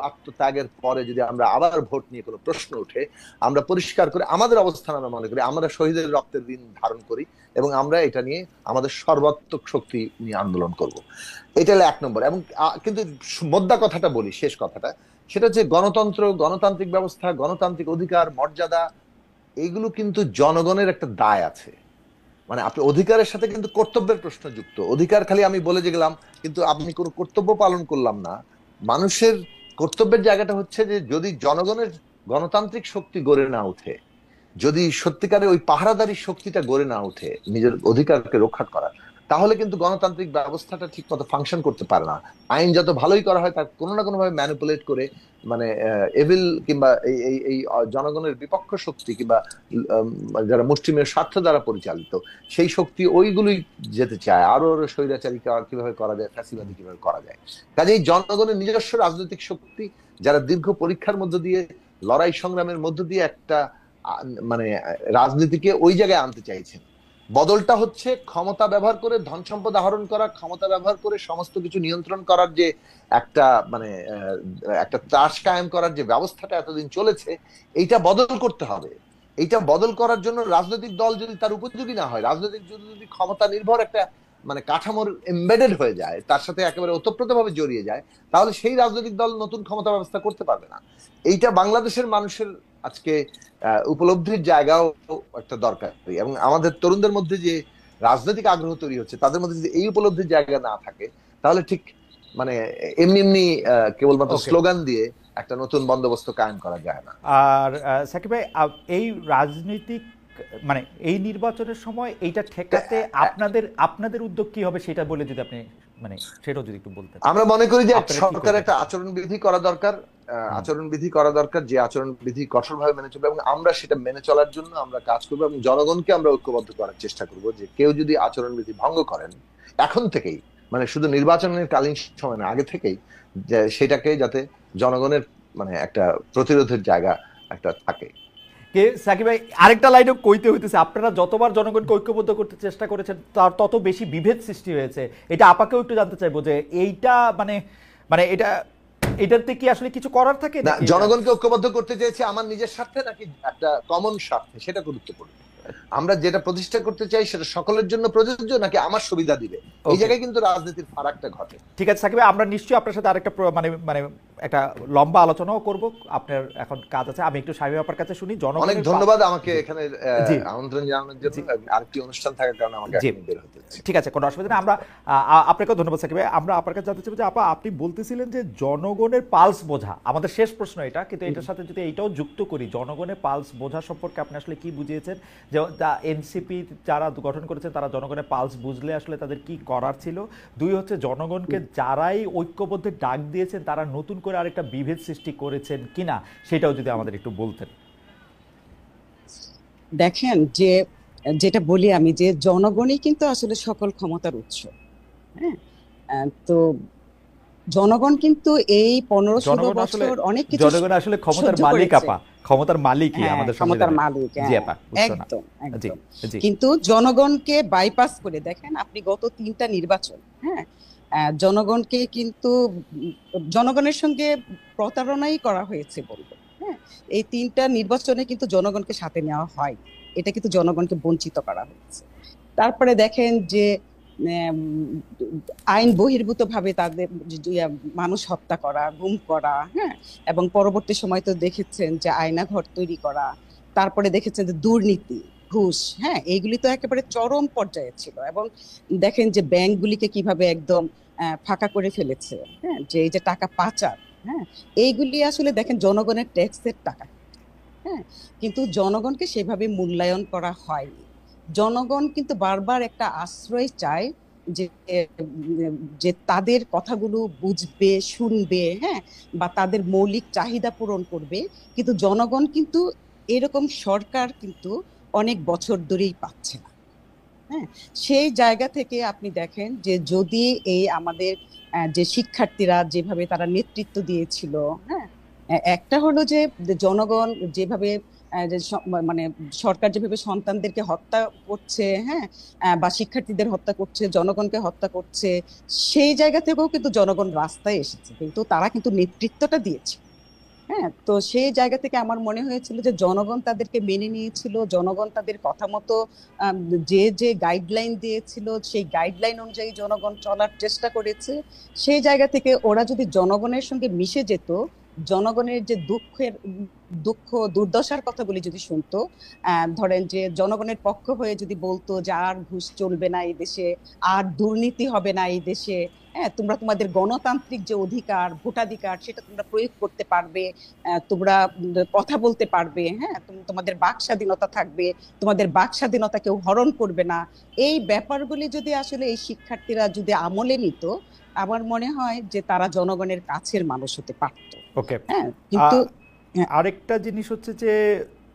আত্মত্যাগের পরে যদি আমরা আবার ভোট নিয়ে কোনো প্রশ্ন উঠে, আমরা পরিষ্কার করে আমাদের অবস্থান আমরা মনে করি, আমরা শহীদের রক্তের ঋণ ধারণ করি এবং আমরা এটা নিয়ে আমাদের সর্বাত্মক শক্তি নিয়ে আন্দোলন করব। এটা হলো 1 নম্বর। এবং কিন্তু মোদ্দা কথাটা বলি, শেষ কথাটা, সেটা হচ্ছে গণতন্ত্র, গণতান্ত্রিক ব্যবস্থা, গণতান্ত্রিক অধিকার, মর্যাদা, এইগুলো কিন্তু জনগণের একটা দায় আছে। মানে আপনি অধিকারের সাথে কিন্তু কর্তব্যের প্রশ্ন যুক্ত। অধিকার খালি আমি বলে যে গেলাম, কিন্তু আপনি কোনো কর্তব্য পালন করলাম না। মানুষের কর্তব্যের জায়গাটা হচ্ছে যে যদি জনগণের গণতান্ত্রিক শক্তি গড়ে না উঠে, যদি সত্যিকারে ওই পাহারাদারি শক্তিটা গড়ে না উঠে নিজের অধিকারকে রক্ষা করার, তাহলে কিন্তু গণতান্ত্রিক ব্যবস্থাটা ঠিক মতো ফাংশন করতে পারে না। আইন যত ভালোই করা হয় তার কোনো না কোনো ভাবে ম্যানিপুলেট করে, মানে এভিল কিংবা এই জনগণের বিপক্ষ শক্তি কিংবা যারা মুষ্টিমেয় স্বার্থ দ্বারা পরিচালিত সেই শক্তি ওইগুলোই যেতে চায়, আরো স্বৈরাচারী কিভাবে করা যায়, ফ্যাসিবাদী কিভাবে করা যায়। কাজেই জনগণের নিজস্ব রাজনৈতিক শক্তি যারা দীর্ঘ পরীক্ষার মধ্য দিয়ে, লড়াই সংগ্রামের মধ্য দিয়ে একটা মানে রাজনীতিকে ওই জায়গায় আনতে চাইছেন। বদলটা হচ্ছে ক্ষমতা ব্যবহার করে ধন সম্পদ আহরণ করা, ক্ষমতা ব্যবহার করে সমস্ত কিছু নিয়ন্ত্রণ করার যে একটা মানে একটা ত্রাস কায়েম করার যে ব্যবস্থাটা এতদিন চলেছে, এইটা বদল করতে হবে। এইটা বদল করার জন্য রাজনৈতিক দল যদি তার উপযোগী না হয়, রাজনৈতিক যদি ক্ষমতা নির্ভর একটা মানে কাঠামোর এমবেডেড হয়ে যায়, তার সাথে একেবারে ওতপ্রোতভাবে জড়িয়ে যায়, তাহলে সেই রাজনৈতিক দল নতুন ক্ষমতা ব্যবস্থা করতে পারবে না। এইটা বাংলাদেশের মানুষের আজকে উপলব্ধির জায়গাও একটা দরকারি, এবং আমাদের তরুণদের মধ্যে যে রাজনৈতিক আগ্রহ তৈরি হচ্ছে তাদের মধ্যে যদি এই উপলব্ধির জায়গা না থাকে, তাহলে ঠিক মানে এমনি কেবলমাত্র স্লোগান দিয়ে একটা নতুন বন্দোবস্ত কায়েম করা যায় না। আর সাকিব ভাই, এই রাজনৈতিক মানে এই নির্বাচনের সময় এইটা ঠেকাতে আপনাদের উদ্যোগ কি হবে সেটা বলে যদি আপনি মানে সেটাও যদি একটু বলতেন। আমরা মনে করি যে সরকার একটা আচরণবিধি করা দরকার, আচরণবিধি করা দরকার, যে আচরণবিধি কঠোরভাবে মেনে চলবে, এবং আমরা সেটা মেনে চলার জন্য আমরা কাজ করবো এবং জনগণকে আমরা ঐক্যবদ্ধ করার চেষ্টা করবো যে কেউ যদি আচরণবিধি ভঙ্গ করেন, এখন থেকেই মানে শুধু নির্বাচনের কালীন সময় না, আগে থেকেই যে সেটাকে যাতে জনগণের মানে একটা প্রতিরোধের জায়গা একটা থাকে। সাকিব ভাই, আরেকটা লাইনও কইতে হইতেছে, আপনারা যতবার জনগণকে ঐক্যবদ্ধ করতে চেষ্টা করেছেন তার তত বেশি বিভেদ সৃষ্টি হয়েছে। এটা আপাকেও একটু জানতে চাইবো যে এইটা মানে এটা এটাতে কি আসলে কিছু করার থাকে না, নাকি জনগণকে ঐক্যবদ্ধ করতে চেয়েছে আমার নিজের স্বার্থে নাকি একটা কমন স্বার্থে, সেটা গুরুত্বপূর্ণ। আমরা যেটা প্রতিষ্ঠা করতে চাই সেটা সকলের জন্য প্রযোজ্য নাকি আমার সুবিধা দিবে, এই জায়গায় কিন্তু রাজনীতির ফারাকটা ঘটে। ঠিক আছে সাকিব ভাই, আমরা নিশ্চয়ই আপনার সাথে আরেকটা মানে মানে একটা লম্বা আলোচনাও করব। আপনার এখন কাজ আছে, আমি একটু সাহেব আপনার কাছে শুনি। অনেক ধন্যবাদ আমাকে এখানে জি আমন্ত্রণ জানানোর জন্য। আরেকটি অনুষ্ঠান থাকার কারণে আমাকে জি এখন বের হতে হচ্ছে। ঠিক আছে, কোনো অসুবিধা নেই। আমরা আপনাকেও ধন্যবাদ সাকিব ভাই। আমরা আপনার কাছে জানতে চাইব যে আপা, আপনি বলতেছিলেন যে জনগণের পালস বোঝা, আমাদের শেষ প্রশ্ন এটা, কিন্তু এটার সাথে যদি এইটাও যুক্ত করি, জনগণের পালস বোঝা সম্পর্কে আপনি আসলে কি বুঝিয়েছেন? যে এনসিপি যারা গঠন করেছেন তারা জনগণের পালস বুঝলে আসলে তাদের কি করার ছিল। দুই হচ্ছে, জনগণকে যারাই ঐক্যবদ্ধ ডাক দিয়েছেন তারা নতুন করে আরেকটা বিভেদ সৃষ্টি করেছেন কিনা, সেটাও যদি আমাদের একটু বলতেন। দেখেন, যে যেটা বলি আমি, যে জনগণই কিন্তু আসলে সকল ক্ষমতার উৎস। হ্যাঁ, তো জনগণ কিন্তু এই 15-16 জনগণ আসলে বছর অনেক কিছু জনগণ আসলে ক্ষমতার সহ্য মালিক করেছে। আপা, ক্ষমতার মালিকই হ্যাঁ, আমাদের ক্ষমতার সংবিধানে। মালিক, জি হ্যাঁ, আপা, বুঝছো না? একদম জি একদম। জি কিন্তু জনগণকে বাইপাস করে দেখেন আপনি গত 3টা নির্বাচন, হ্যাঁ, জনগণকে কিন্তু জনগণের সঙ্গে প্রতারণাই করা হয়েছে বলবো। হ্যাঁ, এই 3টা নির্বাচনে কিন্তু জনগণকে সাথে নেওয়া হয়, এটা কিন্তু জনগণকে বঞ্চিত করা হয়েছে। তারপরে দেখেন যে উম, আইন বহির্ভূত ভাবে তাদের মানুষ হত্যা করা, গুম করা, হ্যাঁ, এবং পরবর্তী সময় তো দেখেছেন যে আয়নাঘর তৈরি করা, তারপরে দেখেছেন যে দুর্নীতি, ঘুষ, হ্যাঁ, এইগুলি তো একেবারে চরম পর্যায়ে ছিল। এবং দেখেন যে ব্যাংকগুলিকে কিভাবে একদম ফাঁকা করে ফেলেছে, হ্যাঁ, যে এই যে টাকা পাচার, হ্যাঁ, এইগুলি আসলে দেখেন জনগণের ট্যাক্সের টাকা। হ্যাঁ, কিন্তু জনগণকে সেভাবে মূল্যায়ন করা হয়নি। জনগণ কিন্তু বারবার একটা আশ্রয় চায় যে যে তাদের কথাগুলো বুঝবে, শুনবে, হ্যাঁ, বা তাদের মৌলিক চাহিদা পূরণ করবে। কিন্তু জনগণ কিন্তু এরকম সরকার কিন্তু অনেক বছর ধরেই পাচ্ছে না। হ্যাঁ, সেই জায়গা থেকে আপনি দেখেন যে যদি এই আমাদের যে শিক্ষার্থীরা যেভাবে তারা নেতৃত্ব দিয়েছিল, হ্যাঁ, একটা হলো যে জনগণ যেভাবে যে মানে সরকার যেভাবে সন্তানদেরকে হত্যা করছে, হ্যাঁ, বা শিক্ষার্থীদের হত্যা করছে, জনগণকে হত্যা করছে, সেই জায়গা থেকেও কিন্তু জনগণ রাস্তায় এসেছে, কিন্তু তারা কিন্তু নেতৃত্বটা দিয়েছে। হ্যাঁ, তো সেই জায়গা থেকে আমার মনে হয়েছিল যে জনগণ তাদেরকে মেনে নিয়েছিল, জনগণ তাদের কথা মতো আম, যে যে গাইডলাইন দিয়েছিল সেই গাইডলাইন অনুযায়ী জনগণ চলার চেষ্টা করেছে। সেই জায়গা থেকে ওরা যদি জনগণের সঙ্গে মিশে যেত, জনগণের যে দুঃখ দুর্দশার কথাগুলি যদি শুনতো, ধরেন যে জনগণের পক্ষ হয়ে যদি বলতো যে আর ঘুষ চলবে না এই দেশে, আর দুর্নীতি হবে না এই দেশে, হ্যাঁ, তোমরা তোমাদের গণতান্ত্রিক যে অধিকার, ভোটাধিকার, সেটা তোমরা প্রয়োগ করতে পারবে, তোমরা কথা বলতে পারবে, হ্যাঁ, তোমাদের বাক স্বাধীনতা থাকবে, তোমাদের বাক স্বাধীনতা কেউ হরণ করবে না, এই ব্যাপারগুলি যদি আসলে এই শিক্ষার্থীরা যদি আমলে নিত, আমার মনে হয় যে তারা জনগণের কাছের মানুষ হতে পারত। ওকে। হ্যাঁ, কিন্তু আরেকটা জিনিস হচ্ছে যে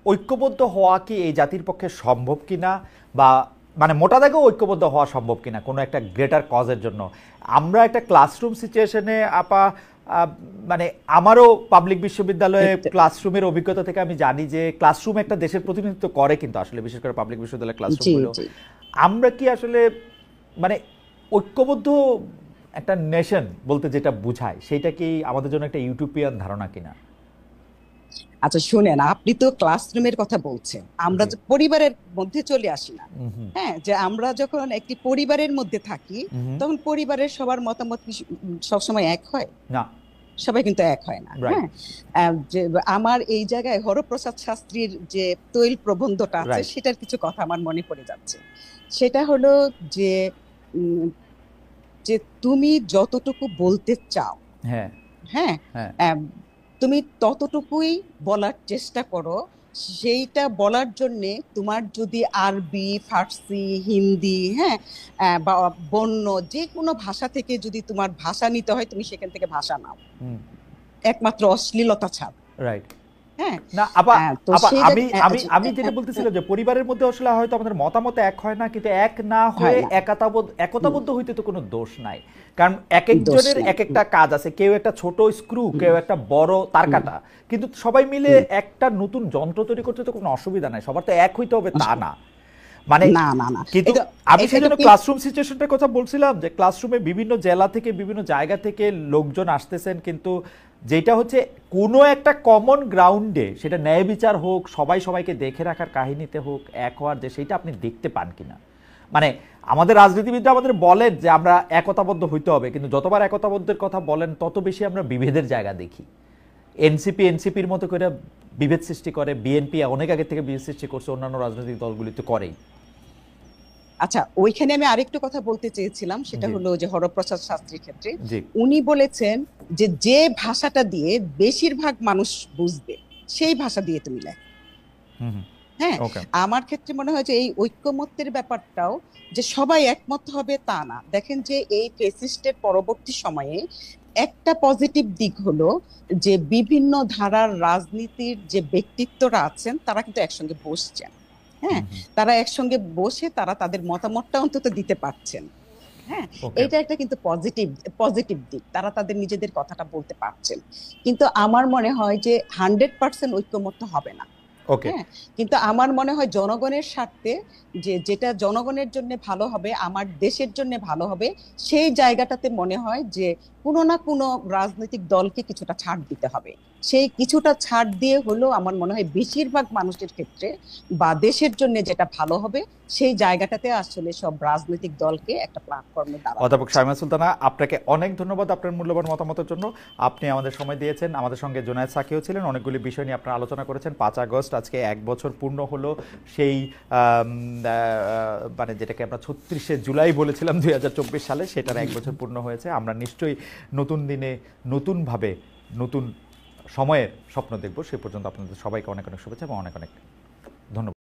ঐক্যবদ্ধ হওয়া কি এই জাতির পক্ষে সম্ভব কিনা, বা মানে মোটা দাগেও ঐক্যবদ্ধ হওয়া সম্ভব কিনা কোনো একটা গ্রেটার কজের জন্য। আমরা একটা ক্লাসরুম সিচুয়েশনে আপা, মানে আমারও পাবলিক বিশ্ববিদ্যালয়ে ক্লাসরুমের অভিজ্ঞতা থেকে আমি জানি যে ক্লাসরুম একটা দেশের প্রতিনিধিত্ব করে, কিন্তু আসলে বিশেষ করে পাবলিক বিশ্ববিদ্যালয়ের ক্লাসরুমগুলো। আমরা কি আসলে মানে ঐক্যবদ্ধ একটা নেশন বলতে যেটা বুঝায়, সেটা কি আমাদের জন্য একটা ইউটোপিয়ান ধারণা কিনা? আচ্ছা শুনেন, আপনি তো ক্লাসরুমের কথা বলছেন, আমরা যে পরিবারের মধ্যে চলে আসি না? হ্যাঁ, যে আমরা যখন একটি পরিবারের মধ্যে থাকি তখন পরিবারের সবার মতামত কি সবসময় এক হয়? না, সবাই কিন্তু এক হয় না। হ্যাঁ, যে আমার এই জায়গায় হরপ্রসাদ শাস্ত্রীর যে তৈল প্রবন্ধটা আছে সেটার কিছু কথা আমার মনে পড়ে যাচ্ছে। সেটা হলো যে যে তুমি যতটুকু বলতে চাও, হ্যাঁ হ্যাঁ, তুমি ততটুকুই বলার চেষ্টা করো। সেইটা বলার জন্য তোমার যদি আরবি, ফার্সি, হিন্দি, হ্যাঁ, বা বন্য যে কোনো ভাষা থেকে যদি তোমার ভাষা নিতে হয়, তুমি সেখান থেকে ভাষা নাও, একমাত্র অশ্লীলতা ছাড়। রাইট। না আপা, আমি যেটা বলতেছিলাম যে পরিবারের মধ্যে আসলে হয়তো আমাদের মতামত এক হয় না, কিন্তু এক না হয়ে একতাবদ্ধ হইতে তো কোনো দোষ নাই। কারণ এক একজনের এক একটা কাজ আছে, কেউ একটা ছোট স্ক্রু, কেউ একটা বড় তার কাটা, কিন্তু সবাই মিলে একটা নতুন যন্ত্র তৈরি করতে তো কোনো অসুবিধা নাই। সবার তো এক হইতে হবে তা না। মানে না না না কিন্তু এটা আমি এটা সেজন্য একটু ক্লাসরুম সিচুয়েশনটার কথা বলছিলাম, যে ক্লাসরুমে বিভিন্ন জেলা থেকে বিভিন্ন জায়গা থেকে লোকজন আসতেছেন, কিন্তু যেটা হচ্ছে কোনো একটা কমন গ্রাউন্ডে, সেটা ন্যায় বিচার হোক, সবাই সবাইকে দেখে রাখার কাহিনীতে হোক, এক হওয়ার যে সেইটা আপনি দেখতে পান কিনা। মানে আমাদের রাজনীতিবিদরা আমাদের বলেন যে আমরা একতাবদ্ধ হইতে হবে, কিন্তু যতবার একতাবদ্ধের কথা বলেন তত বেশি আমরা বিভেদের জায়গা দেখি। এনসিপির মতো করে বিভেদ সৃষ্টি করে, বিএনপি অনেক আগে থেকে বিভেদ সৃষ্টি করছে, অন্যান্য রাজনৈতিক দলগুলি তো করেই। আচ্ছা, ওইখানে আমি আরেকটু কথা বলতে চেয়েছিলাম, সেটা জি হলো যে হরপ্রসাদ শাস্ত্রীর ক্ষেত্রে জি। উনি বলেছেন যে যে ভাষাটা দিয়ে বেশিরভাগ মানুষ বুঝবে সেই ভাষা দিয়ে তুমি লেখো। হুম হুম। হ্যাঁ, ওকে। আমার ক্ষেত্রে মনে হয় যে এই ঐক্যমত্যের ব্যাপারটাও যে সবাই একমত হবে তা না। দেখেন যে এই ফেসিস্টের পরবর্তী সময়ে একটা পজিটিভ দিক হলো যে বিভিন্ন ধারার রাজনীতির যে ব্যক্তিত্বরা আছেন তারা কিন্তু একসঙ্গে বসছেন। হ্যাঁ, হুম হুম। তারা একসঙ্গে বসে তারা তাদের মতামতটা অন্তত দিতে পারছেন। হ্যাঁ, ওকে। এটা একটা কিন্তু পজিটিভ পজিটিভ দিক, তারা তাদের নিজেদের কথাটা বলতে পারছেন। কিন্তু আমার মনে হয় যে 100% ঐক্যমত্য হবে না। ওকে। হ্যাঁ, কিন্তু আমার মনে হয় জনগণের স্বার্থে যে যেটা জনগণের জন্য ভালো হবে, আমার দেশের জন্য ভালো হবে, সেই জায়গাটাতে মনে হয় যে কোনো না কোনো রাজনৈতিক দলকে কিছুটা ছাড় দিতে হবে। সেই কিছুটা ছাড় দিয়ে হলেও আমার মনে হয় বেশিরভাগ মানুষের ক্ষেত্রে বা দেশের জন্য যেটা ভালো হবে সেই জায়গাটাতে আসলে সব রাজনৈতিক দলকে একটা প্ল্যাটফর্মে দাঁড়ানো অধ্যাপক উচিত। শাইমা সুলতানা, আপনাকে অনেক ধন্যবাদ আপনার মূল্যবান মতামতের জন্য। আপনি আমাদের সময় দিয়েছেন, আমাদের সঙ্গে জুনায়েদ সাকিও ছিলেন, অনেকগুলি বিষয় নিয়ে আপনারা আলোচনা করেছেন। 5 আগস্ট আজকে 1 বছর পূর্ণ হলো সেই মানে যেটাকে আমরা 36শে জুলাই বলেছিলাম 2024 সালে, সেটার 1 বছর পূর্ণ হয়েছে। আমরা নিশ্চয়ই নতুন দিনে নতুনভাবে নতুন সময়ের স্বপ্ন দেখব। সে পর্যন্ত আপনাদের সবাইকে অনেক অনেক শুভেচ্ছা এবং অনেক অনেক ধন্যবাদ।